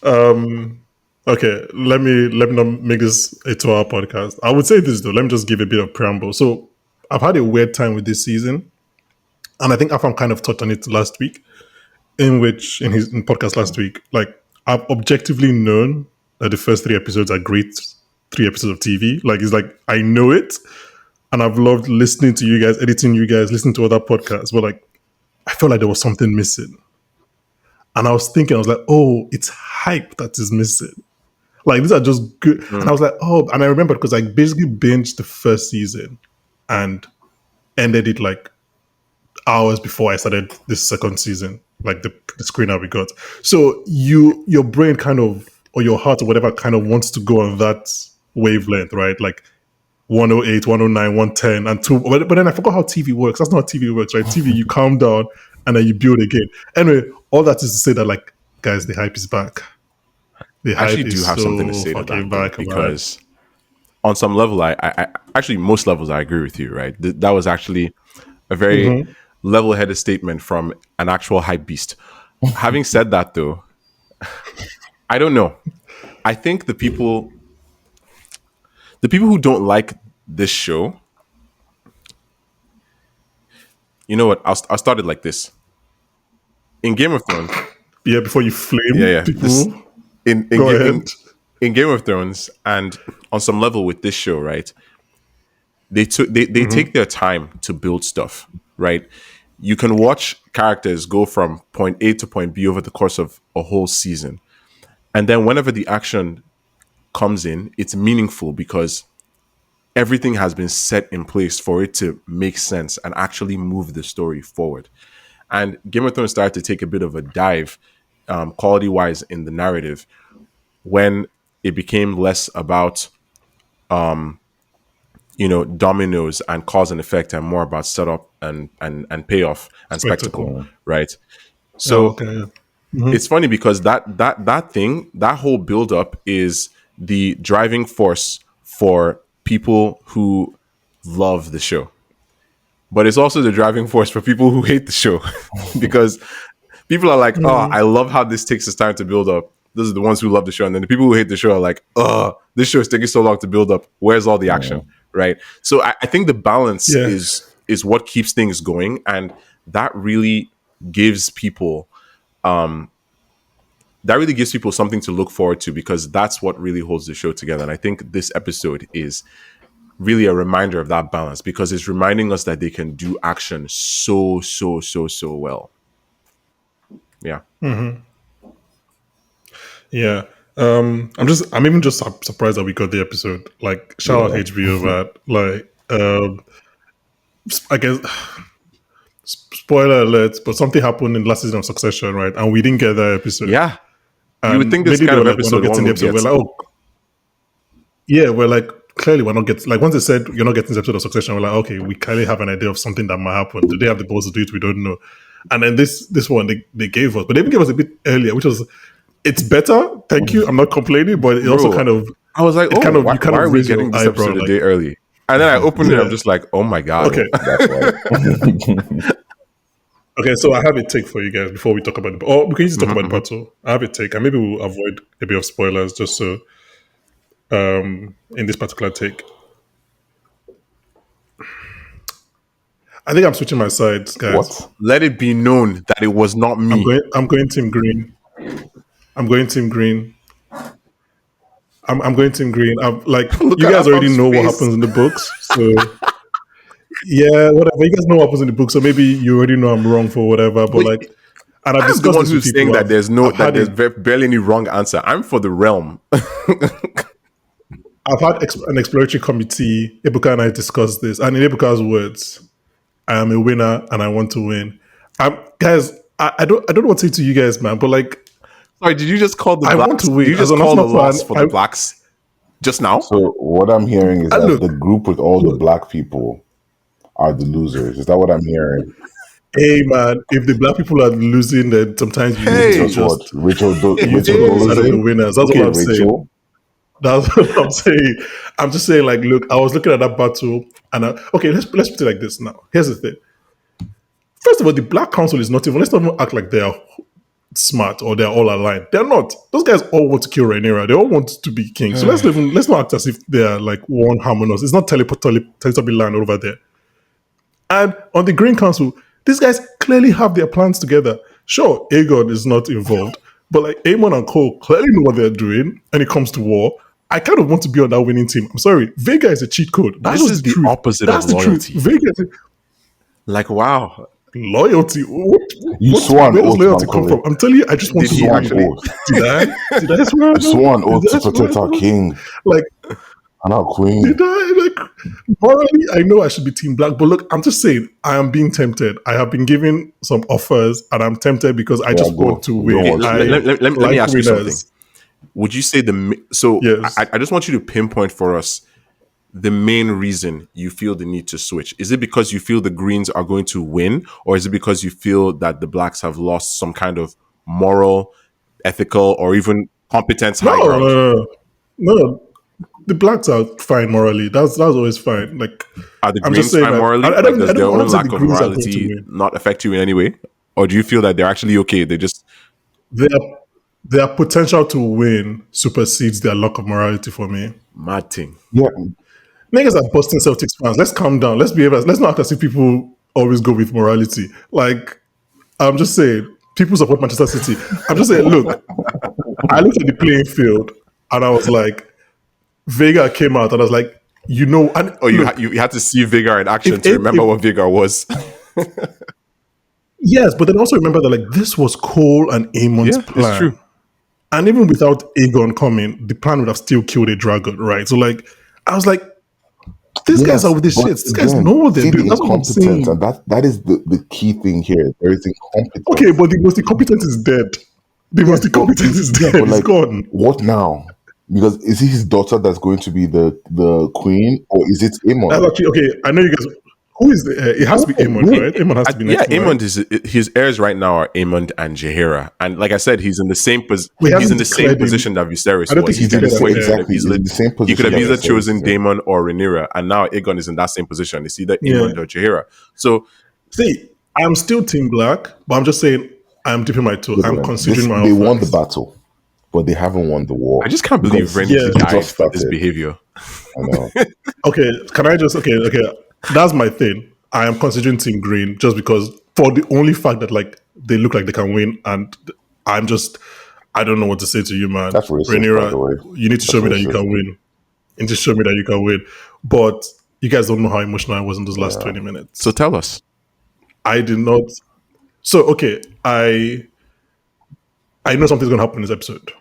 Okay, let me not make this a 2-hour podcast. I would say this though. Let me just give a bit of preamble. So I've had a weird time with this season, and I think Afam kind of touched on it last week, in his podcast last week. Like I've objectively known that the first 3 episodes are great 3 episodes of TV. Like it's like I know it, and I've loved listening to you guys, editing you guys, listening to other podcasts. But like I felt like there was something missing, and I was thinking, I was like, oh, it's hype that is missing. Like these are just good. And I was like, oh, and I remember because I basically binged the first season and ended it like hours before I started this second season, like the screener we got. So your brain kind of, or your heart or whatever kind of wants to go on that wavelength, right? Like 108, 109, 110, and two. But then I forgot how TV works. That's not how TV works, right? TV, you calm down and then you build again. Anyway, all that is to say that, like, guys, the hype is back. The I actually hype do is have something to so say to fucking that though, back, man. because on some level, I actually most levels I agree with you. Right, that was actually a very level-headed statement from an actual hype beast. Having said that, though, I don't know. I think the people who don't like this show, you know what? I'll start it like this. In Game of Thrones, Yeah, before you flame this people, in go ahead. in Game of Thrones, and on some level with this show, right? They take their time to build stuff, right? You can watch characters go from point A to point B over the course of a whole season, and then whenever the action comes in, it's meaningful because everything has been set in place for it to make sense and actually move the story forward. And Game of Thrones started to take a bit of a dive, quality wise, in the narrative when it became less about dominoes and cause and effect and more about setup and payoff and spectacle, Spectacle. right? Oh, So okay. it's funny because that whole build up is the driving force for people who love the show, but it's also the driving force for people who hate the show because people are like, oh, I love how this takes its time to build up. Those are the ones who love the show. And then the people who hate the show are like, oh, this show is taking so long to build up. Where's all the action? Right. So I think the balance Yeah. is what keeps things going. And that really gives people something to look forward to because that's what really holds the show together. And I think this episode is really a reminder of that balance because it's reminding us that they can do action so well. Yeah. Yeah. I'm even just surprised that we got the episode. Like, shout out HBO, man. Like, I guess, spoiler alert, but something happened in the last season of Succession, right? And we didn't get that episode. Yeah. You would And think this maybe they kind were of like, we're episode not getting one the would episode. get. We're like, oh, yeah, we're like, clearly we're not getting, like, once they said you're not getting this episode of Succession, we're like, okay, we clearly have an idea of something that might happen. Do they have the balls to do it? We don't know. And then this one they gave us, but they even gave us a bit earlier, which was, it's better. Thank you. I'm not complaining, but it also kind of, I was like, it oh, kind of, why, you kind why of are we raise your getting this eyebrow, episode a like, day early? And then I opened it, Yeah. I'm just like, oh my God. okay. That's right. Okay, so I have a take for you guys before we talk about the. Or we can just talk about the battle. I have a take, and maybe we'll avoid a bit of spoilers just so. In this particular take, I think I'm switching my sides, guys. What? Let it be known that it was not me. I'm going Team Green. I'm going Team Green. I'm going Team Green. I'm like, Look you at guys already Afam's know what face. happens in the books, so yeah, whatever. You guys know what happens in the book, so maybe you already know I'm wrong for whatever. But Wait, like, and I've I'm the discussed one this with who's people. saying that I've had there's barely any wrong answer. I'm for the realm. I've had an exploratory committee. Ebuka and I discussed this, and in Ebuka's words, I am a winner and I want to win. Guys, I don't know what to say to you guys, man. But like, Sorry, did you just call the I blacks? want to win. Did you just As an call the Arsenal loss fan, for the blacks just now? So what I'm hearing is that look, the group with all the black people are the losers. Is that what I'm hearing? hey man, if the black people are losing, then sometimes you need to Just what? just Rachel you need to go on the side of the winners. That's Okay, what I'm saying. Rachel. That's what I'm saying. I'm just saying, like, look, I was looking at that battle, and okay, let's put it like this now. Here's the thing. First of all, the Black Council is not even. Let's not even act like they are smart or they're all aligned. They're not. Those guys all want to kill Rhaenyra. They all want to be king. So let's not act as if they are like one harmonious. It's not Teletubby land over there. And on the Green Council, these guys clearly have their plans together. Sure, Aegon is not involved, but like Aemon and Cole clearly know what they're doing when it comes to war. I kind of want to be on that winning team. I'm sorry, Vega is a cheat code. That's This just is the truth. opposite That's of the loyalty. truth. Vega is Like, wow. loyalty. You swore an Where does oath, loyalty come Bankole. from? I'm telling you, I just want Did to he win. actually? Did I swear? I swore an oath Did I to protect swear? our king Like, and our queen. did I? Like, morally, I know I should be Team Black, but look, I'm just saying, I am being tempted. I have been given some offers, and I'm tempted because I just go. want to Don't win. worry. I Let me like ask you something. winners. Would you say Yes. I just want you to pinpoint for us the main reason you feel the need to switch? Is it because you feel the Greens are going to win, or is it because you feel that the Blacks have lost some kind of moral, ethical, or even competence high No, ground? no. The Blacks are fine morally. That's always fine. Like, Are the I'm Greens just saying fine that- morally? I Does their don't own say lack the of Greens are going to morality win. not affect you in any way? Or do you feel that they're actually okay? They just their their potential to win supersedes their lack of morality for me. Mad thing. Yeah, Niggas are Boston Celtics fans. Let's calm down. Let's not act as if people always go with morality. Like, I'm just saying, people support Manchester City. I'm just saying, look, I looked at the playing field and I was like, Vega came out and I was like, and Oh, look, you had to see Vigor in action if, to remember if what Vigor was. yes, but then also remember that like this was Cole and Amon's Yeah, it's plan. true. And even without Aegon coming, the plan would have still killed a dragon, right? So like I was like, these guys are with the but shits. These guys again, know what they're see the doing. That's what I'm incompetence, saying. and that is the key thing here. There is incompetence. Okay, but the most incompetent is dead. The most incompetent is dead. But He's like, gone. what now? Because is it his daughter that's going to be the queen, or is it That's Aemon? actually okay. I know you guys. Who is the? It has to be Aemon, Yeah. right? Aemon has to be Yeah, next, one, right? Aemond is his heirs right now are Aemond and Jaehaera, and like I said, he's in the same We he's haven't in the same declared him. position that Viserys I don't was. think he's He's in declared this as way. an heir. Exactly, he's in the same He could position. have that either Viserys chosen is in. Daemon or Rhaenyra, and now Aegon is in that same position. It's either Yeah. Aemond or Jaehaera. So See, I'm still Team Black, but I'm just saying I'm dipping my toe. I'm considering my They own won the facts. battle, but they haven't won the war. I just can't believe Because Renly Yeah. it died just for this started. behavior. I know. Okay, can I just okay? That's my thing. I am considering Team Green just because for the only fact that like they look like they can win, and I don't know what to say to you, man. That's racist, by the Rhaenyra, way. you need to show me that you racist. can win. You need to show me that you can win. But you guys don't know how emotional I was in those last 20 minutes. So tell us. I did not. So okay, I know something's gonna happen in this episode.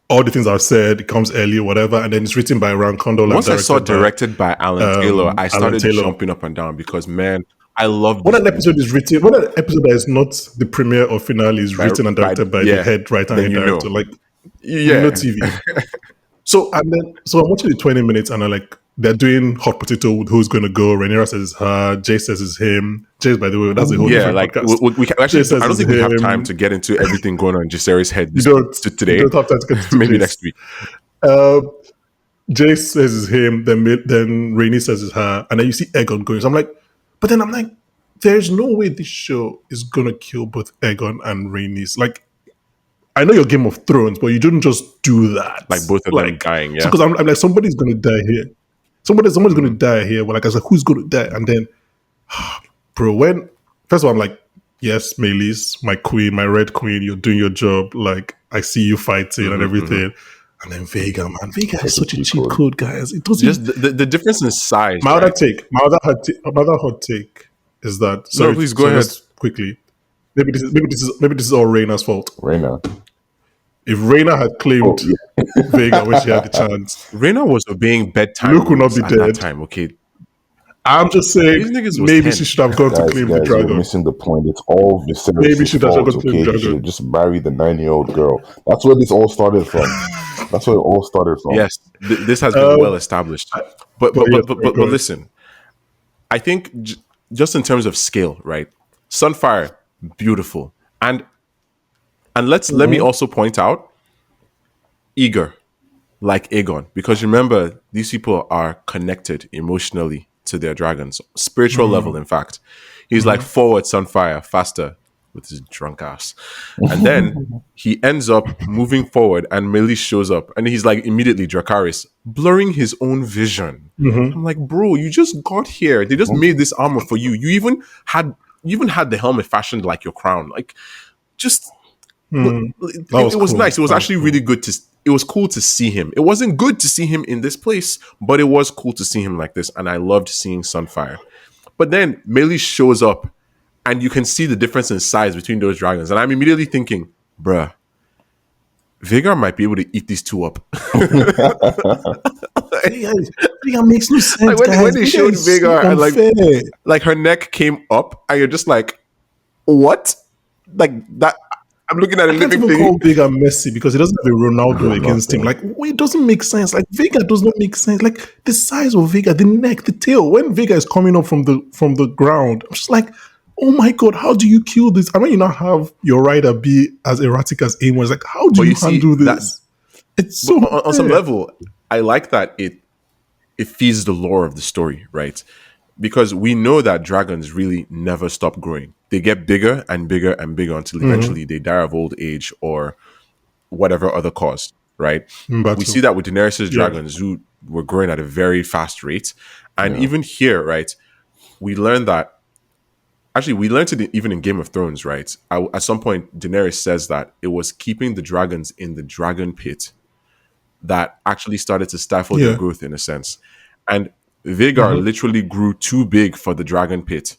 All the things I've said, it comes early, whatever, and then it's written by Rand Condal. Once I saw directed by Alan Taylor, I Alan started Taylor. jumping up and down because man, I love When this an episode is written, when an episode that is not the premiere or finale is written and directed by the head writer and then you director, know. like Yeah. TV. So I'm watching the 20 minutes and I'm like, they're doing hot potato with who's going to go. Rhaenyra says it's her. Jay says it's him. Jay, by the way, that's a whole Yeah, different like podcast. we can actually. Jay says I don't it's think we have him. time to get into everything going on in Jaceres' head You don't today. You don't have time to get to Maybe Jay's. next week. Jay says it's him. Then Rainey says it's her, and then you see Aegon going. So I'm like, there's no way this show is gonna kill both Aegon and Rhaenys. Like, I know you're Game of Thrones, but you didn't just do that. Like both of them dying. Yeah, Because I'm like, somebody's gonna die here. Somebody's gonna die here. Well, like I was like, who's gonna die? And then, bro, when first of all, I'm like, yes, Melis, my queen, my red queen, you're doing your job. Like, I see you fighting and everything. And then Vega, man, Vega is such a cheat code, guys. It doesn't. Just the difference in size. My right? other hot take is that. Sorry, please go ahead. just quickly. Maybe this is all Rhaenyra's fault. Rhaenyra. If Rhaenyra had claimed Vega when she had the chance, Rhaenyra was obeying bedtime Luke would not rules be at dead. that time. Okay, I'm just saying These niggas was maybe 10. she should have gone to claim the Guys, you're dragon. missing the point. It's all Viserys' Maybe she doesn't fault, go to the okay? He dragon. should have just married the 9-year-old girl. That's where this all started from. That's where it all started from. yes, this has been well established. But yes, go ahead. listen, I think just in terms of scale, right? Sunfire, beautiful, and let me also point out, eager, like Aegon, because remember these people are connected emotionally to their dragons, spiritual level. In fact, he's like forward, Sunfire, faster with his drunk ass, and then he ends up moving forward, and Melis shows up, and he's like immediately Dracarys, blurring his own vision. I'm like, bro, you just got here. They just made this armor for you. You even had the helmet fashioned like your crown. Like, just it was cool. nice. It was actually really good to. It was cool to see him. It wasn't good to see him in this place, but it was cool to see him like this, and I loved seeing Sunfire. But then Melis shows up, and you can see the difference in size between those dragons, and I'm immediately thinking, bruh, Vhagar might be able to eat these two up. Vega makes no sense. Like when guys. they Vega showed is so Vhagar, and unfair. like her neck came up, and you're just like, what? Like that. I'm looking at a I can't living even call thing. Vega Messi because he doesn't have a Ronaldo against him. Like, it doesn't make sense. Like, Vega does not make sense. Like, the size of Vega, the neck, the tail. When Vega is coming up from the ground, I'm just like, oh my god, how do you kill this? I mean, you not have your rider be as erratic as Aemon. It's like, how do you handle this? It's so on some level, I like that it feeds the lore of the story, right? Because we know that dragons really never stop growing. they get bigger and bigger and bigger until eventually they die of old age or whatever other cause, right? We see Battle. that with Daenerys' Yeah. dragons who were growing at a very fast rate. And Yeah. even here, right, we learned that actually we learned it even in Game of Thrones, right? At some point, Daenerys says that it was keeping the dragons in the dragon pit that actually started to stifle their Yeah. growth in a sense. And Vhagar literally grew too big for the dragon pit.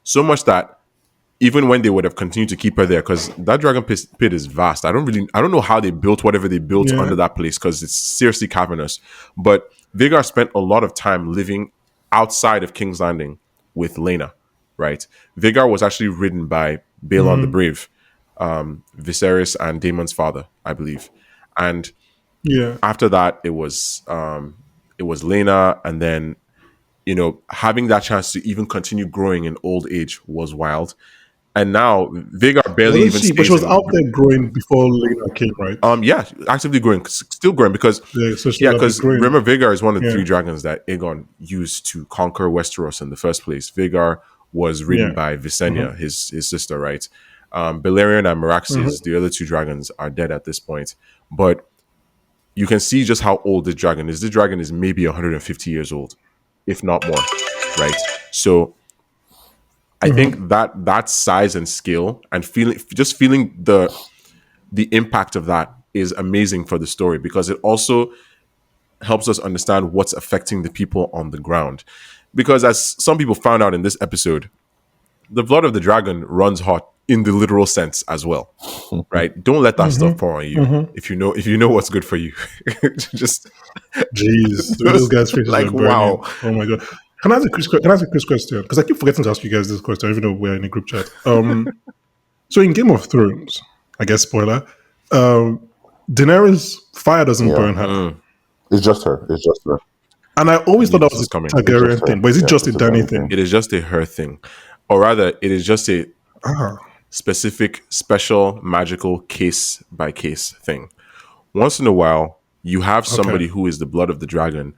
So much that even when they would have continued to keep her there, because that dragon pit is vast. I don't know how they built whatever they built Yeah. under that place because it's seriously cavernous. But Vhagar spent a lot of time living outside of King's Landing with Lena, right? Vhagar was actually ridden by Balon the Brave, Viserys and Daemon's father, I believe. And Yeah. after that, it was Lena, and then having that chance to even continue growing in old age was wild. And now Vhagar barely Wasn't even she? But she stays was in. out there growing before Lena came, right? Yeah, actively growing, still growing because Yeah. So she yeah, would have been because growing. remember Vhagar is one of the Yeah. three dragons that Aegon used to conquer Westeros in the first place. Vhagar was ridden Yeah. by Visenya, his sister, right? Balerion and Meraxes, the other two dragons, are dead at this point. But you can see just how old this dragon is. This dragon is maybe 150 years old, if not more, right? So I think that size and scale and feeling the impact of that is amazing for the story because it also helps us understand what's affecting the people on the ground. Because as some people found out in this episode, the blood of the dragon runs hot in the literal sense as well. Right? Don't let that stuff pour on you. If you know what's good for you. Just Jeez, the way those just guys' faces like were burning. wow. Oh my god! Can I ask a quick question? Because I keep forgetting to ask you guys this question, even though we're in a group chat. So in Game of Thrones, I guess spoiler, Daenerys fire doesn't Yeah. burn her, It's just her. It's just her. and I always Knew thought that this was was a coming. It's just Targaryen her. thing, but is it Yeah, just a it's a Dany Dany thing? It is just a her thing. Or rather, it is just a Ah, specific, special, magical case by case thing. Once in a while, you have okay. somebody who is the blood of the dragon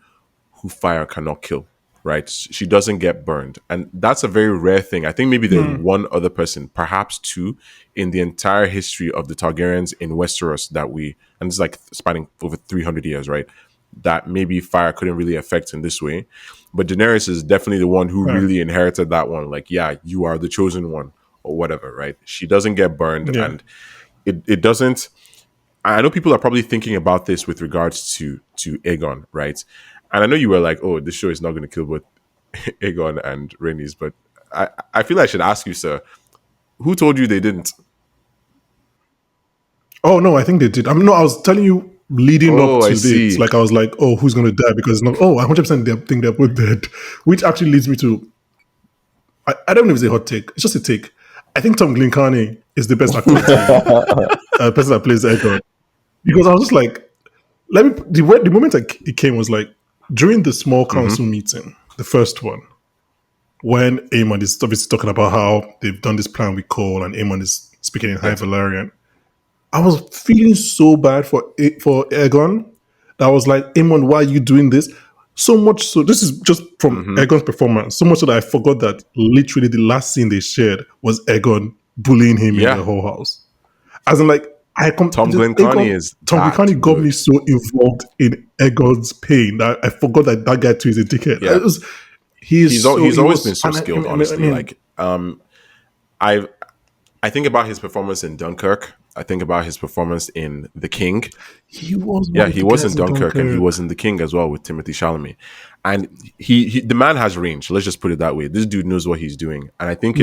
who fire cannot kill, right? She doesn't get burned. And that's a very rare thing. I think maybe there's one other person, perhaps two, in the entire history of the Targaryens in Westeros and it's like spanning over 300 years, right? That maybe fire couldn't really affect in this way. But Daenerys is definitely the one who Fair. really inherited that one. Like, yeah, you are the chosen one or whatever, right? She doesn't get burned Yeah. and it doesn't. I know people are probably thinking about this with regards to Aegon, right? And I know you were like, "Oh, this show is not going to kill both Aegon and Rhaenys," but I feel I should ask you, sir, who told you they didn't? Oh no, I think they did. No, I was telling you leading up Oh, I to this, see. like I was like, oh, who's going to die? Because no, oh, 100% they think they're both dead, which actually leads me to I don't know if it's a hot take. It's just a take. I think Tom Glencarney is the best actor, person that plays Aegon. Because I was just like, the moment it came was like during the small council meeting, the first one, when Aemon is obviously talking about how they've done this plan with Cole and Aemon is speaking in High Valyrian. I was feeling so bad for Aegon that I was like, Aemon, why are you doing this? So much so, this is just from Aegon's performance, so much so that I forgot that literally the last scene they shared was Aegon bullying him in the Yeah, whole house. As in, like, Tom Glencarney is Tom that Glencarney got good. me so involved in Aegon's pain that I forgot that guy too is a dickhead. Yeah. He's always been so skilled, honestly. Like, I I think about his performance in Dunkirk. I think about his performance in The King. he was Yeah, one of he the was in guys in Dunkirk and he Dunkirk. was in The King as well with Timothy Chalamet. And he the man has range. Let's just put it that way. This dude knows what he's doing. And I think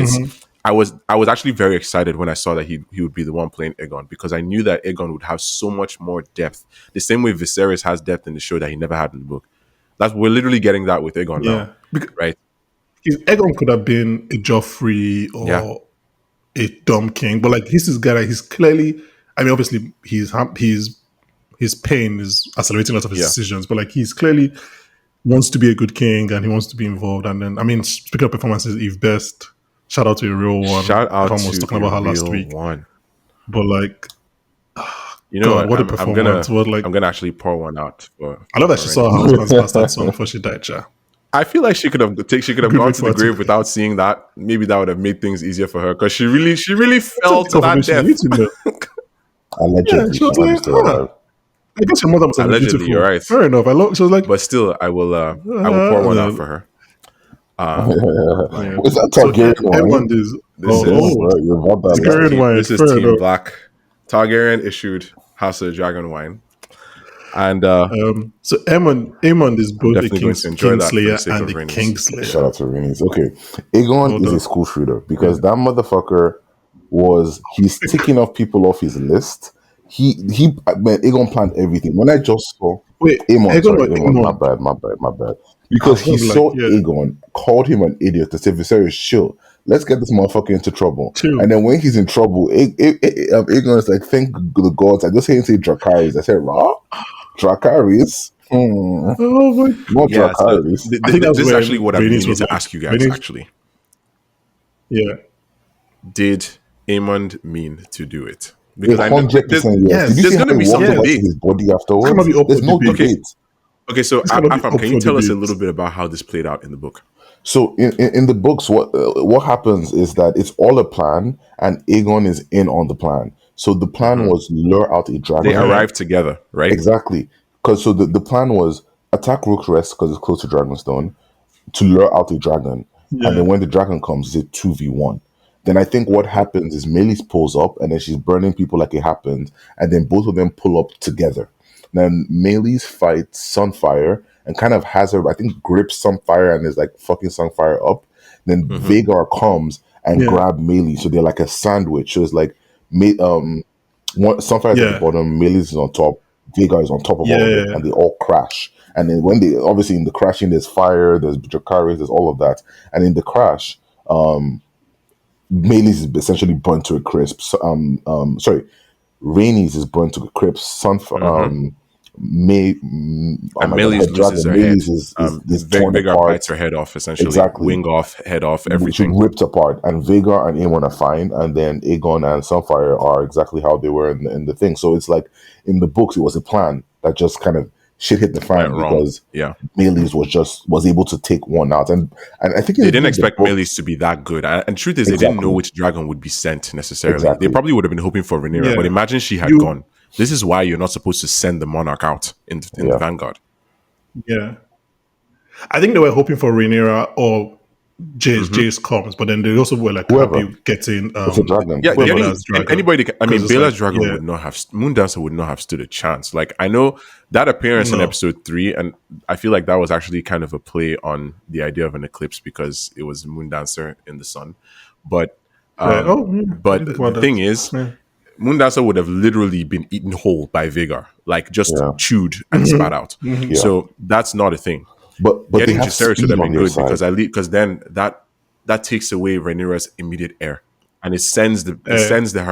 I was actually very excited when I saw that he would be the one playing Aegon because I knew that Aegon would have so much more depth. The same way Viserys has depth in the show that he never had in the book. We're literally getting that with Aegon Yeah, now, because right? Egon could have been a Joffrey Yeah. or a dumb king, but like he's this guy that he's clearly. I mean, obviously, his pain is accelerating a lot of his Yeah. decisions, but like he's clearly wants to be a good king and he wants to be involved. And then, I mean, speaking of performances, Eve Best, shout out to a real one. Shout out Afam was to talking a about her last real week, one. but like, You know God, what? what a I'm performance! What like, gonna actually pour one out for I love that for she saw Rennie. her husband's bastard son before she died. Yeah, I feel like she could have Good gone way to the for her to grave go. without seeing that. Maybe that would have made things easier for her because she really Took fell the to that confirmation. You need death. to know. Yeah, Allegedly, she she was might be like, still huh. alive. I guess your mother must have been Allegedly, you're beautiful. right. Fair enough. She was like, But still, I will pour one out for her. My yeah. Is that So Targaryen wine? Edmund is this Oh, is right, you're about that this is life. Targaryen team wine. this is Fair Team enough. Black. Targaryen issued House of the Dragon wine, and So Aemond is I'm both a definitely going to enjoy that for the Kingslayer sake and of a Rhaenys. Shout Kingslayer. out to Rhaenys. Okay, Aegon Well is a done. school shooter Yeah. because that motherfucker he's ticking off people off his list. Man, Aegon planned everything. When I just saw Wait, Aemon, Aegon sorry, or Aemon, Aemond? my bad. I Because was he gonna be like, saw yeah, Aegon, called him an idiot to say, Viserys, chill. Let's get this motherfucker into trouble. chill. And then when he's in trouble, Aegon is like, thank the gods. I just hear him say Dracarys. I said, Raw? Dracarys? Oh my! Not Yeah, so Dracarys. I think that's this is actually when what I'm Rhaenys meaning was to like, ask you guys. Rhaenys, Actually, yeah, did Aemond mean to do it? Because I know 100% yes. Did you yes, see there's how going to he be some walked over yes. to debate. his body This cannot afterwards? be up There's for no Okay, debate. debate. okay. So This cannot be Afam, up can you for tell us a debate. little bit about how this played out in the book? So in the books, what happens is that it's all a plan, and Aegon is in on the plan. So the plan Hmm. was lure out a They Okay. dragon. arrived together, right? Exactly, because so the plan was attack Rook's Rest because it's close to Dragonstone to lure out a dragon, and Yeah, then when the dragon comes, it's a 2v1. Then I think what happens is Melis pulls up, and then she's burning people like it happened, and then both of them pull up together. Then Melis fights Sunfire and kind of has her, I think, grips Sunfire and is like fucking Sunfire up. Then Hmm. Vhagar comes and yeah, grab Melis, so they're like a sandwich. So it's like Sunfire is at the yeah, bottom, Melis is on top, Vhagar is on top of all of them, yeah. and they all crash. And then when they obviously in the crashing, there's fire, there's Dracarys, there's all of that. And in the crash, Melis is essentially burnt to a crisp. Sorry, Rhaenys is burnt to a crisp. Hmm. Oh And my god, Melis head loses dragon her head. Melis is torn Vigor bites apart. her head off, essentially. Exactly, Wing off, head off, she everything. ripped apart. And Vhagar and Aemon are fine, and then Aegon and Sunfire are exactly how they were in the thing. So it's like in the books, it was a plan that just kind of shit hit the Went fan wrong. because Yeah. Melis was able to take one out, and I think They in didn't the expect book Melis to be that good. And truth is, they didn't know exactly, which dragon would be sent necessarily. They exactly. probably would have been hoping for Rhaenyra, but Yeah. imagine she had You, gone. This is why you're not supposed to send the monarch out in the Yeah. vanguard. yeah. I think they were hoping for Rhaenyra or Hmm. Jace comes, but then they also were like Whoever. happy getting It's a dragon. Yeah, Whoever. Bela's dragon anybody. I because mean, it's like, Bela's dragon yeah, would not have. Moondancer would not have stood a chance. Like I know that appearance in no, episode 3, and I feel like that was actually kind of a play on the idea of an eclipse because it was Moondancer in the sun. But right. Oh, yeah, I but didn't think the about thing that. is, Yeah. Moondancer would have literally been eaten whole by Vigor, like just Yeah. chewed and spat out. Yeah. So that's not a thing. But they Getting have Jaceres would speed have on been their good side. because then that takes away Rhaenyra's immediate heir, and it sends her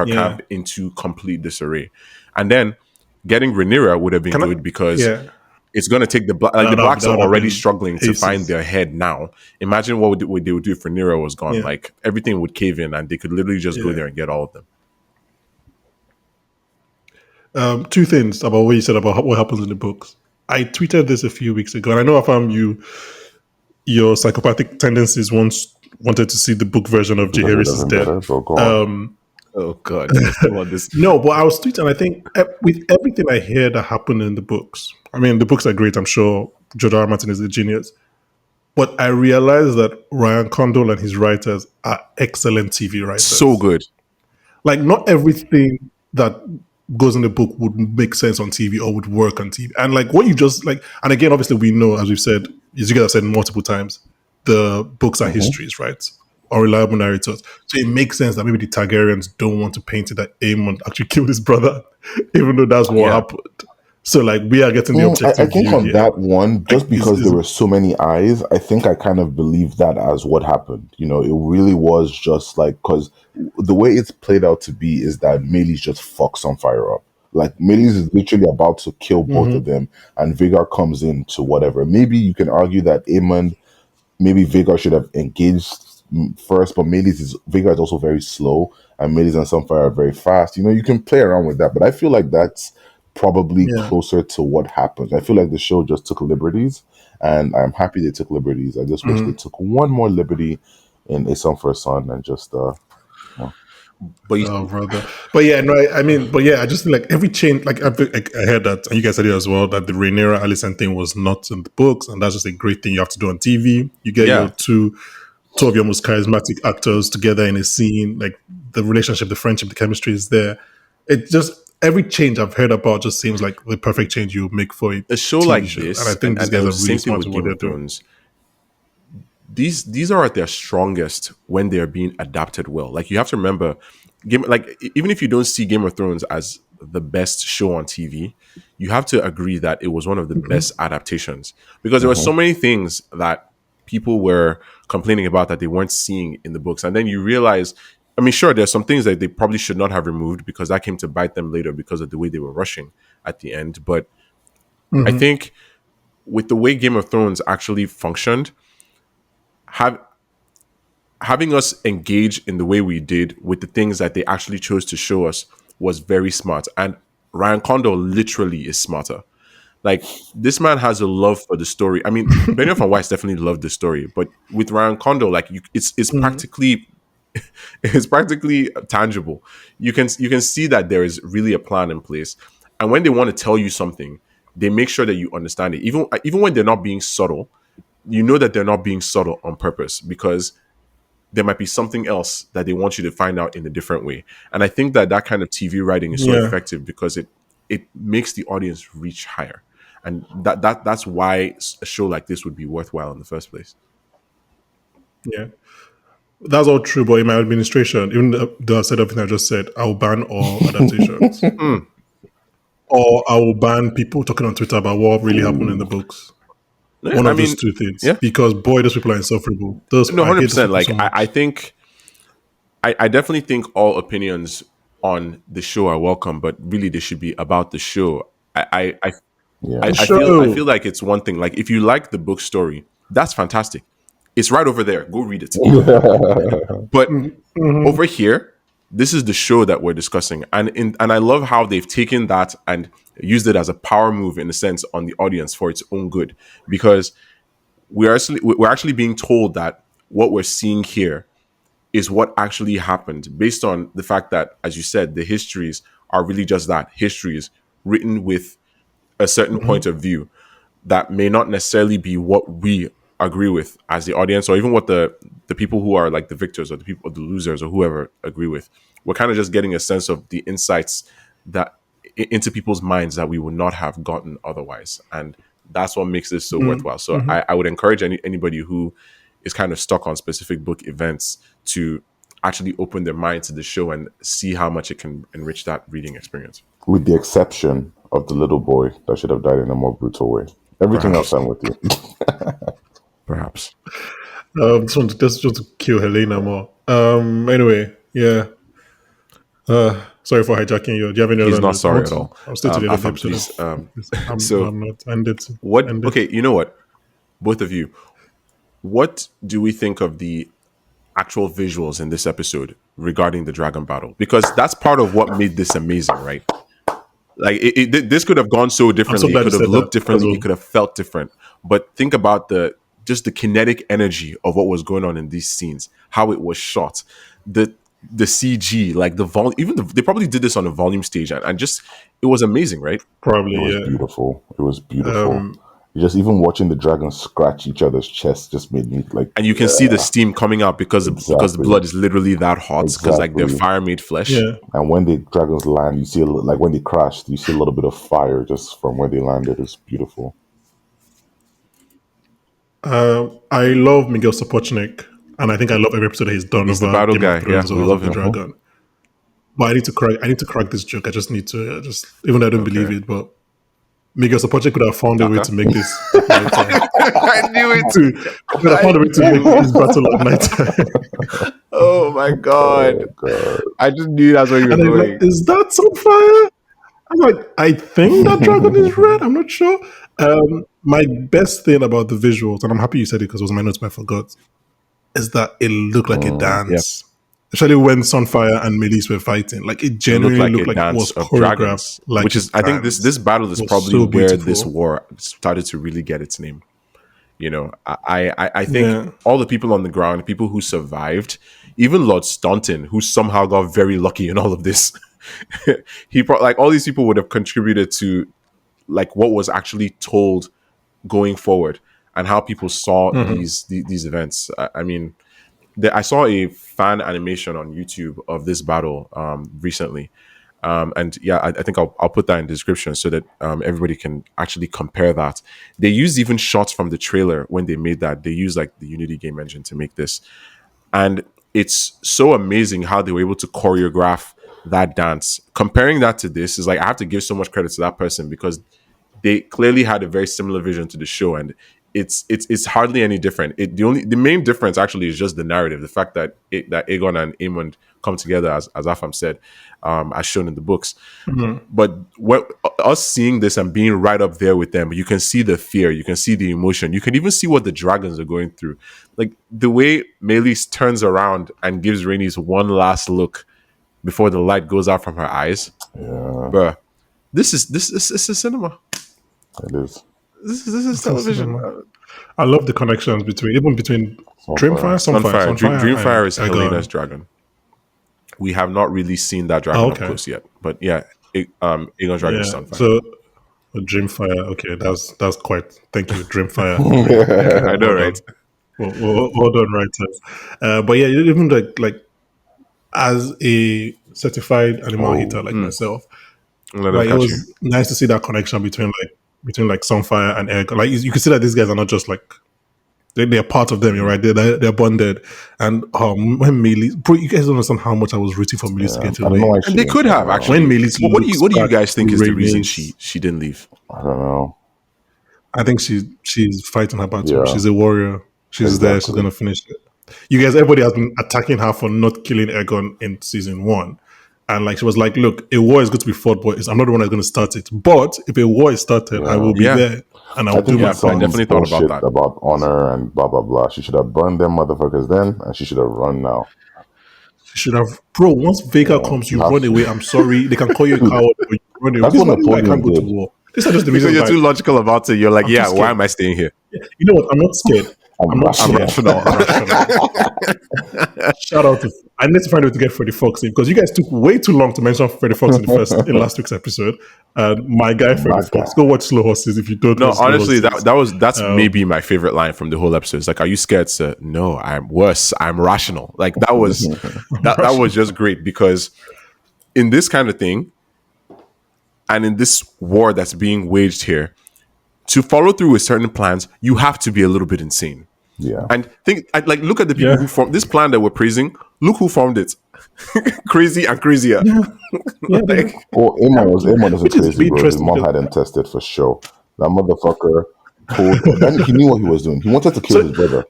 Yeah. camp into complete disarray. And then getting Rhaenyra would have been Can I? good because Yeah. it's going to take the That blacks are would have already been struggling to find aces. their head now. Imagine what they would do if Rhaenyra was gone. Yeah. Like everything would cave in, and they could literally just go Yeah. there and get all of them. Two things about what you said about what happens in the books. I tweeted this a few weeks ago, and I know I found your psychopathic tendencies once wanted to see the book version of Because it Jaehaerys' doesn't death. better, but go on. Oh God, you're still on this. No, but I was tweeting. I think with everything I hear that happened in the books, I mean, the books are great. I'm sure George R. R. Martin is a genius. But I realized that Ryan Condal and his writers are excellent TV So writers. good. Like, not everything that goes in the book would make sense on TV or would work on TV. And like what you just like, and again, obviously, we know, as we've said, as you guys have said multiple times, the books are histories, right? Or reliable narrators. So it makes sense that maybe the Targaryens don't want to paint it that Aemon actually killed his brother, even though that's what Yeah. happened. So like we are getting the I objective think view on here. that one, Like just because there were so many eyes, I think I kind of believe that as what happened. You know, it really was just like, because the way it's played out to be is that Melis just fucks on fire up. Like Melis is literally about to kill both of them, and Vhagar comes in to whatever. Maybe you can argue that Aemon, maybe Vhagar should have engaged first, but Vhagar is also very slow, and Melis and Sunfire are very fast. You know, you can play around with that, but I feel like that's probably Yeah. closer to what happens. I feel like the show just took liberties, and I'm happy they took liberties. I just wish they took one more liberty in A Song for a Son and just well, But you, Oh, brother. But yeah, no, I mean, but yeah, I just feel like every change, like I heard that, and you guys said it as well, that the Rhaenyra Allison thing was not in the books, and that's just a great thing you have to do on TV. You get your yeah, two of your most charismatic actors together in a scene, like the relationship, the friendship, the chemistry is there. It just every change I've heard about just seems like the perfect change you would make for a a show TV like show, and I this, think these and guys it are was the really same thing smart with in what Game they're of doing. Thrones. These are at their strongest when they are being adapted well. Like, you have to remember, even if you don't see Game of Thrones as the best show on TV, you have to agree that it was one of the best adaptations, because there were so many things that people were complaining about that they weren't seeing in the books. And then you realize, I mean, sure, there's some things that they probably should not have removed because that came to bite them later because of the way they were rushing at the end. But I think with the way Game of Thrones actually functioned, have having us engage in the way we did with the things that they actually chose to show us was very smart. And Ryan Condor literally is smarter. Like, this man has a love for the story. I mean, Benioff and Weiss definitely loved the story, but with Ryan Condor, like, it's practically it's practically tangible. You can see that there is really a plan in place, and when they want to tell you something, they make sure that you understand it. Even when they're not being subtle, you know that they're not being subtle on purpose, because there might be something else that they want you to find out in a different way. And I think that that kind of TV writing is so Yeah, effective because it makes the audience reach higher, and that's why a show like this would be worthwhile in the first place. yeah. That's all true, but in my administration, even though I said everything I just said, I'll ban all adaptations. Mm. Or I will ban people talking on Twitter about what really happened in the ooh, books. Yeah, One I of those mean, two things. yeah, Because boy, those people are insufferable. Those no, I hundred hate those percent. people Like, so I much. think I definitely think all opinions on the show are welcome, but really they should be about the show. yeah, I feel Show. like it's one thing. Like, if you like the book story, that's fantastic. It's right over there. Go read it. But over here, this is the show that we're discussing, and I love how they've taken that and used it as a power move, in a sense, on the audience for its own good, because we're actually being told that what we're seeing here is what actually happened, based on the fact that, as you said, the histories are really just that, histories written with a certain point of view that may not necessarily be what we agree with as the audience, or even what the people who are like the victors, or the people, or the losers, or whoever agree with. We're kind of just getting a sense of the insights that into people's minds that we would not have gotten otherwise, and that's what makes this so worthwhile. So I would encourage anybody who is kind of stuck on specific book events to actually open their mind to the show and see how much it can enrich that reading experience. with the exception of the little boy that should have died in a more brutal way. Everything else, Perhaps, I'm with you. perhaps Just to kill Helena more. Anyway, yeah. Sorry for hijacking you. Do you have any he's other not news? sorry at all. I'll stay to the end of the Afam, episode. please. I'm So not. End it. what? End it. Okay, you know what? Both of you, what do we think of the actual visuals in this episode regarding the dragon battle? Because that's part of what made this amazing, right? Like, this could have gone so I'm so differently. It glad you could have said that looked because differently. It could have felt different. But think about the kinetic energy of what was going on in these scenes, how it was shot, the CG, like the volume. Even they probably did this on a volume stage, and just it was amazing, right? It probably was yeah. beautiful. It was beautiful. Just even watching the dragons scratch each other's chests just made me like, And you can see the steam coming out because the exactly, blood is literally that hot, because like they're exactly. fire made flesh. Yeah. And when the dragons land, you see like when they crashed, you see a little bit of fire just from where they landed. It's beautiful. I love Miguel Sapochnik, and I think I love every episode that he's done He's the over battle Game of guy. Yeah, Thrones or we House love of the him. Dragon. But I need to crack this joke. I just need to just even though I don't believe Okay. it, but Miguel Sapochnik could have found a way Okay. to make this at nighttime. I knew it. Could have found a way to make this battle at nighttime. Oh my god! Oh god. I just knew that's where you were And I'm like, going. is that some fire? I'm like, I think that dragon is red. I'm not sure. My best thing about the visuals, and I'm happy you said it because it was my notes, but I forgot, is that it looked like a Yeah. dance. Especially when Sunfire and Melis were fighting. Like, it It looked genuinely like a looked like it dance was of choreographed dragons, like which a is, I think, this dance. battle is It was probably so where this beautiful. war started to really get its name. You know, I think Yeah. all the people on the ground, people who survived, even Lord Staunton, who somehow got very lucky in all of this, he brought, like, all these people would have contributed to like what was actually told going forward and how people saw these events. I mean, I saw a fan animation on YouTube of this battle recently. And yeah, I think I'll put that in the description so that everybody can actually compare that. They used even shots from the trailer when they made that. They used like the Unity game engine to make this. And it's so amazing how they were able to choreograph that dance. Comparing that to this is like, I have to give so much credit to that person because they clearly had a very similar vision to the show, and it's hardly any different. The main difference actually is just the narrative, the fact that that Aegon and Aemond come together as Afam said, as shown in the books. But what us seeing this and being right up there with them, you can see the fear, you can see the emotion, you can even see what the dragons are going through. Like the way Melis turns around and gives Rhaenys one last look before the light goes out from her eyes, Yeah, bruh. This is cinema. it is. This is television. I love the connections between Sunfire. Dreamfire and is Helena's Aegon. dragon. We have not really seen that Oh, dragon up okay. close yet, but yeah, Aegon's dragon is Yeah. Sunfire. So Dreamfire. Okay, that's quite. Thank you, Dreamfire. I know, Well right? done. Well done, writers. But yeah, even like as a certified animal Oh, hater like myself, Let them like it catch you. was nice to see that connection between like Sunfire and Aegon. Like you can see that these guys are not just like they're part of them. You're right. They're bonded. And when Melis, bro, you guys don't understand how much I was rooting for Melis to yeah. get I don't know away. why she And they didn't could come have around. actually. When Melis What do you back guys think to is the reason Rhaenys, she didn't leave? I don't know. I think she's fighting her battle. Yeah, She's a warrior. She's there. She's exactly. gonna finish it. You guys, everybody has been attacking her for not killing Aegon in season 1. And like she was like, look, a war is going to be fought, but I'm not the one that's going to start it. But if a war is started, I will be Yeah. there and I I'll do think my it's I some part. definitely thought about bullshit that. about honor and blah blah blah. She should have burned them motherfuckers then, and she should have run now. She should have, bro. Once Vega comes, You you have run to. away. I'm sorry, they can call you a coward, but you run away. That's This what is why I can't Napoleon go to did. war. These are just the Because reasons you're why. too logical about it. You're like, I'm too yeah, why scared. am I staying here? You know what? I'm not scared. I'm not I'm scared. rational. I'm rational. Shout out to. I need to find a way to get Freddie Fox in because you guys took way too long to mention Freddie Fox in last week's episode. My guy Freddie Fox. Go watch Slow Horses if you don't. No, know Slow honestly, Horses. that's maybe my favorite line from the whole episode. It's like, are you scared, sir? No, I'm worse. I'm rational. Like that was that was just great because in this kind of thing and in this war that's being waged here, to follow through with certain plans, you have to be a little bit insane. Yeah. And like look at the people who formed this plan that we're praising. Look who formed it. Crazy and crazier. Yeah, Like, Well, Aemon is which is crazy, bro. His interesting. mom because- had him tested for sure. That motherfucker told. Then he knew what he was doing. He wanted to kill his brother.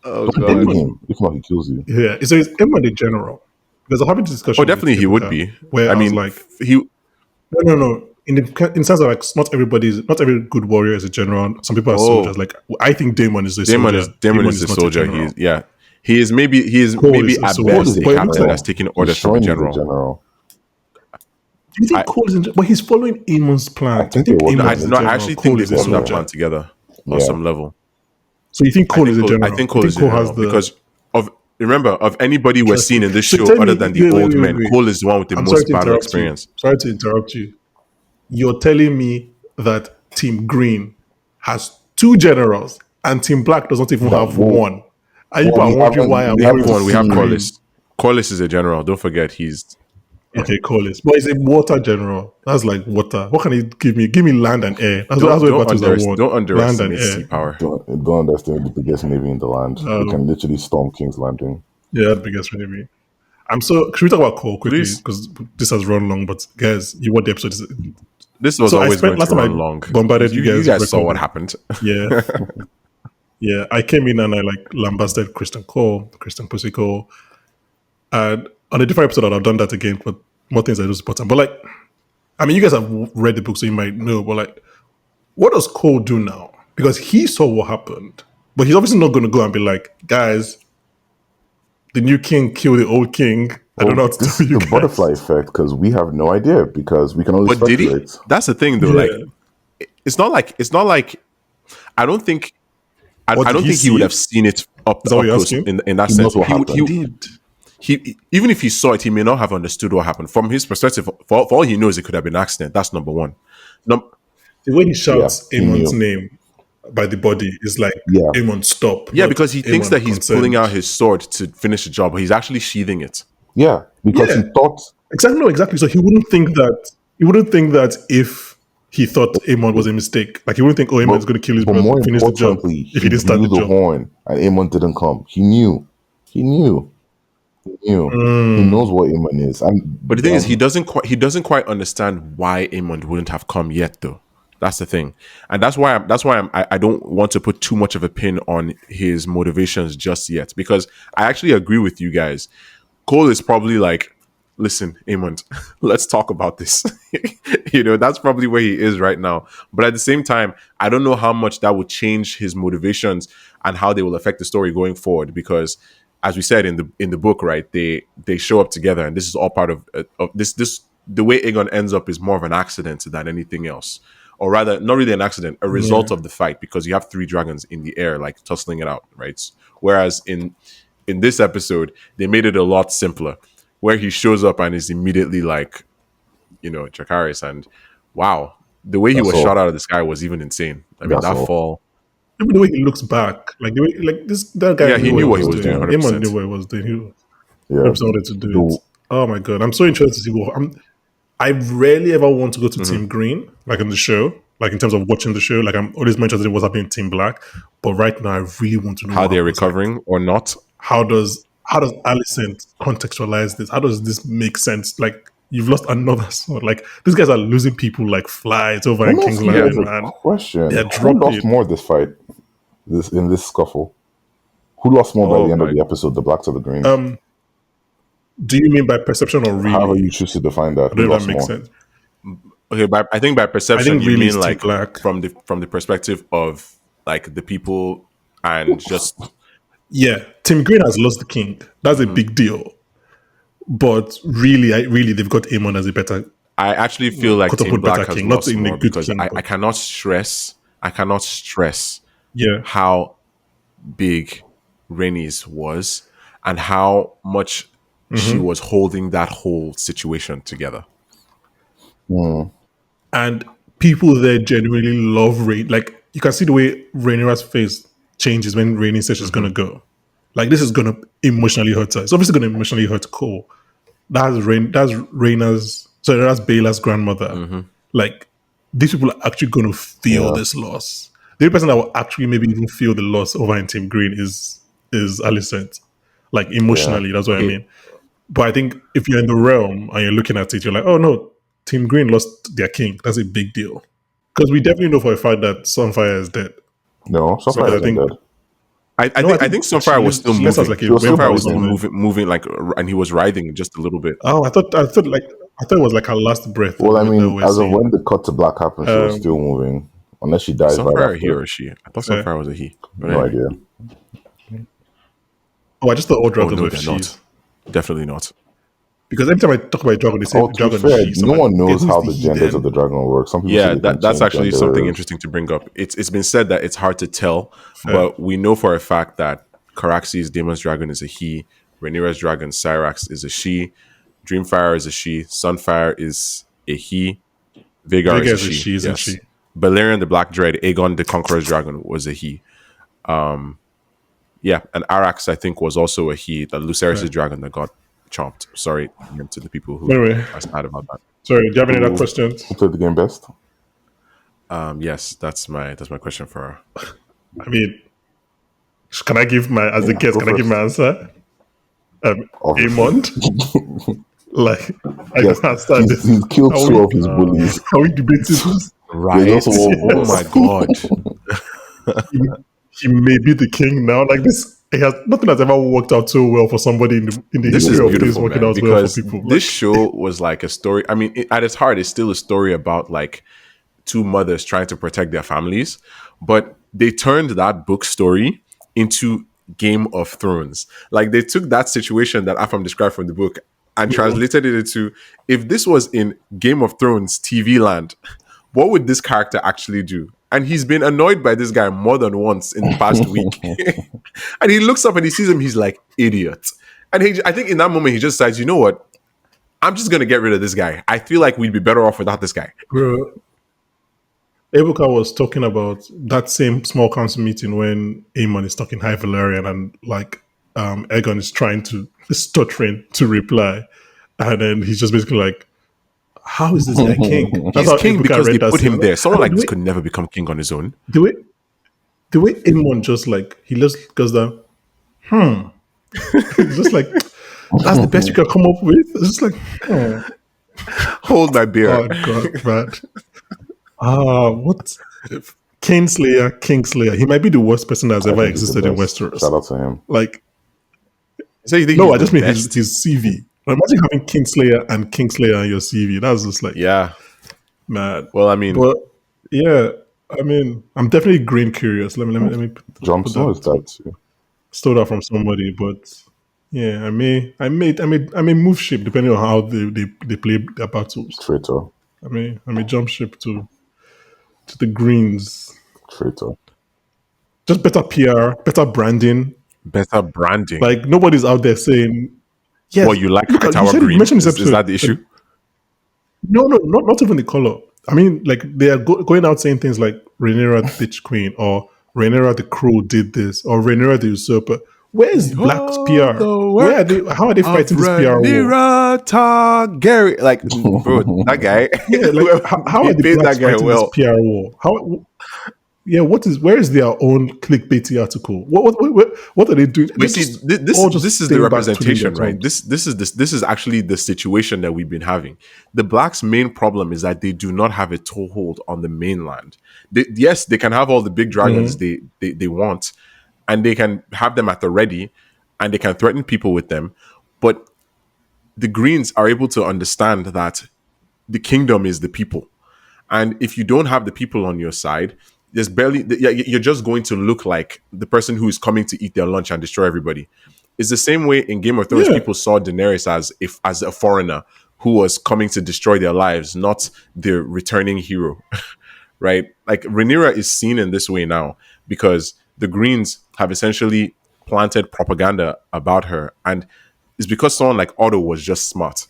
oh Don't bully god. him. If not, he kills you. Yeah, so it's Emma the general. Because I'm having this discussion. Oh, definitely with he would Ibuka, be. Where I I was mean, like, he no. In the sense of like, not every good warrior is a general. Some people are soldiers. Like I think Damon is a soldier. Damon is the not a soldier. general. He is maybe Cole is a at soldier. best a But it looks captain like- that's taking orders from a Sean is general. general. Do you think Cole is? But he's following Aemon's plan. I think it was- No, Aemon I, is a no, I general. actually Cole think they is a formed that soldier. plan together on Yeah. some level. So you think Cole is a general? I think Cole You is a general has the because of anybody we're seeing in this So show tell other me- than the wait, old wait, men. wait. Cole is the one with the I'm sorry most to battle interrupt experience. you. Sorry to interrupt you. You're telling me that Team Green has 2 generals and Team Black does not even have well- 1. Are you well, we wondering haven't- why I'm we We have haven't one. We have seen- Corliss. Corliss is a general. Don't forget, he's Okay, Corliss. But it's a water general. That's like water. What can he give me? Give me land and air. That's what battles I want. don't Land and underestimate air. sea power. Don't understand the biggest navy in the land. We can literally storm King's Landing. Yeah, that's the biggest enemy. Should we talk about Cole quickly? Please. Because this has run long, but guys, what the episode is. This was So I always spent- going last to time run I long. bombarded you guys saw what recording. happened. Yeah. Yeah, I came in and I like lambasted Christian Pussy Cole. And on a different episode, I've done that again, but more things are just important. But like, I mean, you guys have read the book, so you might know, but like, what does Cole do now? Because he saw what happened, but he's obviously not going to go and be like, guys, the new king kill the old king. I don't know how to This tell is you the guys. butterfly effect because we have no idea because we can only But did he? speculate. That's the thing, though. Yeah. Like, it's not like. I don't think. I, Or I did don't he think he see would it? have seen it up Is that what up you're close asking? in that He sense. knows what happened. He did. He even if he saw it, he may not have understood what happened. From his perspective, for all he knows, it could have been an accident. That's number one. The way he Yeah, shouts he Aemon's knew. name by the body is like Yeah, Aemon stop, Yeah, not because he thinks Aemon that he's pulling consent. out his sword to finish the job, but he's actually sheathing it. yeah, because he Yeah, thought. exactly. No, exactly. So he wouldn't think that. He wouldn't think that if he thought Aemon was a mistake, like he wouldn't think, oh, Aemon But, is going to kill his but brother, more finish the job importantly, if he he didn't start blew the the job. horn and Aemon didn't come. He knew. He knew. He knew. He knows what Aemon is. But the And thing is, he doesn't quite understand why Aemond wouldn't have come yet, though. That's the thing, and I don't want to put too much of a pin on his motivations just yet, because I actually agree with you guys. Cole is probably like, listen, Aemond, let's talk about this. That's probably where he is right now. But at the same time, I don't know how much that would change his motivations and how they will affect the story going forward. Because, as we said in the book, right, they show up together, and this is all part of this. The way Aegon ends up is more of an accident than anything else, or rather, not really an accident, a result Yeah. of the fight, because you have three dragons in the air, like tussling it out, right? Whereas in this episode, they made it a lot simpler, where he shows up and is immediately like, Dracarys, and wow, the way he that's was shot all. out of the sky was even insane. I mean, That's that all. fall. Even the way he looks back, like the way, like that guy Yeah, he knew what knew he what he was was doing, doing. hundred Aemon knew percent. what he was doing. He Yeah. 100% wanted to do it. The, Oh my god, I'm so interested to see what I rarely ever want to go to Mm-hmm. Team Green, like in the show, like in terms of watching the show. Like I'm always more interested in what's happening in Team Black. But right now, I really want to know How what they're happens. Like, recovering or not. how does Alicent contextualize this? How does this make sense? Like you've lost another sword. Like these guys are losing people like flies over let in me ask King's you guys Landing, a man. question. They're Who lost dropping. more this fight? In this scuffle? Who lost more by Oh the end of my. the episode? The blacks or the greens? Do you mean by perception or However you really? choose to define that. I Who don't know if that lost makes more? sense. Okay, I think by I perception think you really mean is Team like Black. from the perspective of like the people and just Yeah, Team Green has lost the king. That's a big deal. But really, they've got Aemon as a better, I actually feel like quote Team unquote, better Black has king. Not lost in a more, good because king, I but cannot stress yeah. how big Rhaenys was and how much she was holding that whole situation together. And people there genuinely love Rain. Like you can see the way Rhaenyra's face changes when Rhaenys says she's gonna go. Like this is gonna emotionally hurt her. It's obviously gonna emotionally hurt Cole. That's Rhaenyra's, sorry, that's Baela's grandmother. Like these people are actually gonna feel Yeah. this loss. The only person that will actually maybe even feel the loss over in Team Green is Alicent. Like emotionally, that's what I Okay, mean. But I think if you're in the realm and you're looking at it, you're like, oh no, Team Green lost their king. That's a big deal. Because we definitely know for a fact that Sunfire is dead. No, Sapphire Because I isn't think dead. I no, I think I think think Sunfire was still she lists as moving. like a She was still Sunfire vampire or was still breathing. something. moving like, and he was writhing just a little bit. Oh, I thought it was like her last breath Well, I that mean, we're as of when seeing. the cut to black happened, she was still moving. Unless she dies right Sunfire a he after. or she? I thought Fair. Sunfire was a he. But No anyway. idea. Oh, I just thought all Oh dragons no, were they're she's. not. Definitely not. Because every time I talk about a dragon, they say Oh, to be dragon is fair, she. So no I'm like, one okay, knows who's how the the he genders then? of the dragon work. Some people say Yeah, they can that's change actually something genders. interesting to bring up. It's been said that it's hard to tell, Fair. but we know for a fact that Caraxes, Daemon's dragon, is a he. Rhaenyra's dragon, Cyrax, is a she. Dreamfire is a she. Sunfire is a he. Vhagar Vega is a is a she. she, isn't Yes. she? Balerion the Black Dread, Aegon the Conqueror's dragon was a he. Yeah, and Arax I think was also a he. The Lucerys' Fair. dragon that got chomped. Sorry to the people who Anyway, are sad about that. sorry, do you have any other Who questions? played the game best? Yes, that's my question for her. I mean, can I give my, as a Yeah, guest, go can I give first. my answer? Obviously. Aemond? Like, I Yes, don't understand this. he's killed Are two we, of his bullies. are we debating this? Right? There's also one Oh my boss. god. He may be the king now. Like this, nothing has ever worked out so well for somebody in the This is history of things beautiful, working man, out well for because people. this Like, show was like a story. I mean, at its heart, it's still a story about like two mothers trying to protect their families, but they turned that book story into Game of Thrones. Like they took that situation that Afam described from the book and translated it into, if this was in Game of Thrones TV land, what would this character actually do? And he's been annoyed by this guy more than once in the past week. And he looks up and he sees him, he's like, idiot. And I think in that moment he just decides, you know what? I'm just gonna get rid of this guy. I feel like we'd be better off without this guy. Bro, Ebuka was talking about that same small council meeting when Aemon is talking High Valyrian and like Aegon is stuttering to reply, and then he's just basically like, "How is this guy king?" He's king Ebuka because they read that put him scene. there. Someone like this could never become king on his own. The way Aemon just like he just goes down, It's just like that's the best you can come up with. It's just like, Hold my beer. oh god, man. What? Kingslayer. He might be the worst person that's ever think he's the existed in best. Westeros. Shout out to him. Like, So you think no, he's I just the mean his CV. Imagine having Kingslayer on your CV. That's just like, Yeah. mad. Well, I mean, But yeah, I mean, I'm definitely green curious. Let me Jon Snow is that too. stole that from somebody, but yeah, I may move ship depending on how they play their battles. Traitor. I may jump ship to the greens. Traitor. Just better PR, better branding. better branding. Like nobody's out there saying, "Yes, What you like look, Tower you Green? mentioned this Is episode. that the issue? No, not even the color. I mean, like they are going out saying things like Rhaenyra the Bitch Queen or Rhaenyra the Crow did this or Rhaenyra the Usurper. Where is Black's PR? Where are they? How are they fighting this PR war? Rhaenyra Targaryen, like bro, that guy. Yeah, like how are he the paid Blacks that guy fighting well. this PR war? How? Yeah, where is their own clickbaity article? What are they doing? But see, this is the representation, right? This is actually the situation that we've been having. The Blacks' main problem is that they do not have a toehold on the mainland. Yes, they can have all the big dragons they want, and they can have them at the ready, and they can threaten people with them. But the Greens are able to understand that the kingdom is the people, and if you don't have the people on your side, there's barely you're just going to look like the person who is coming to eat their lunch and destroy everybody. It's the same way in Game of Thrones. People saw Daenerys as a foreigner who was coming to destroy their lives, not the returning hero. Right? Like Rhaenyra is seen in this way now because the Greens have essentially planted propaganda about her, and it's because someone like Otto was just smart.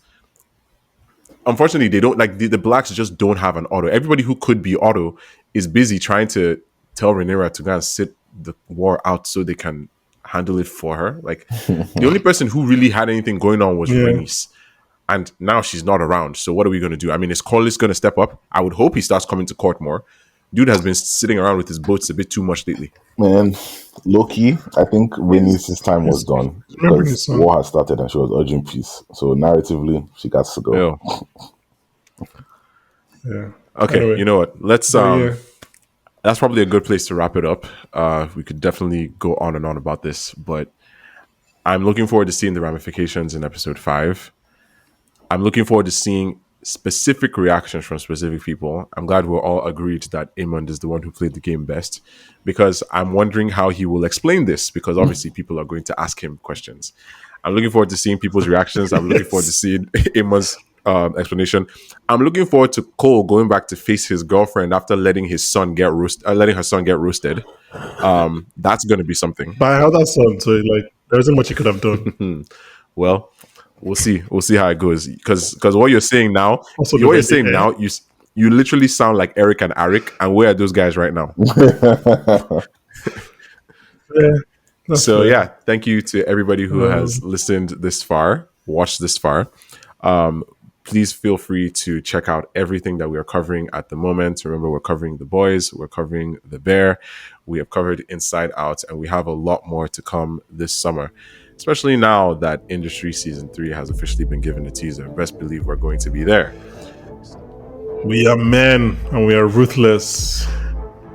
Unfortunately, they don't like the Blacks just don't have an Otto. Everybody who could be Otto is busy trying to tell Rhaenyra to go and sit the war out so they can handle it for her. Like the only person who really had anything going on was Rhaenys, and now she's not around. So what are we going to do? I mean, is Corlys going to step up? I would hope he starts coming to court more. Dude has been sitting around with his boats a bit too much lately. Man, low-key, I think Rhaenys' time was done because war has started and she was urging peace. So narratively, she got to go. Yeah. Okay, Anyway. you know what? Let's that's probably a good place to wrap it up. We could definitely go on and on about this, but I'm looking forward to seeing the ramifications in episode 5. I'm looking forward to seeing specific reactions from specific people. I'm glad we're all agreed that Aemond is the one who played the game best, because I'm wondering how he will explain this, because obviously people are going to ask him questions. I'm looking forward to seeing people's reactions. I'm looking forward to seeing Aemond's explanation. I'm looking forward to Cole going back to face his girlfriend after letting her son get roasted. That's going to be something. By another son, so like there isn't much he could have done. Well, we'll see how it goes. Because what you're saying now, you literally sound like Eric and Arik, and where are those guys right now? So thank you to everybody who has listened this far, watched this far. Please feel free to check out everything that we are covering at the moment. Remember, we're covering The Boys, we're covering The Bear, we have covered Inside Out, and we have a lot more to come this summer, especially now that Industry Season 3 has officially been given a teaser. Best believe we're going to be there. We are men, and we are ruthless.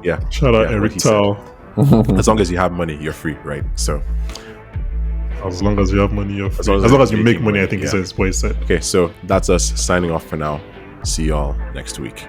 Yeah. Shout out Eric Tao. As long as you have money, you're free, right? So as long as you have money, you're free. As long as you make money, I think he says what he said. Okay, so that's us signing off for now. See y'all next week.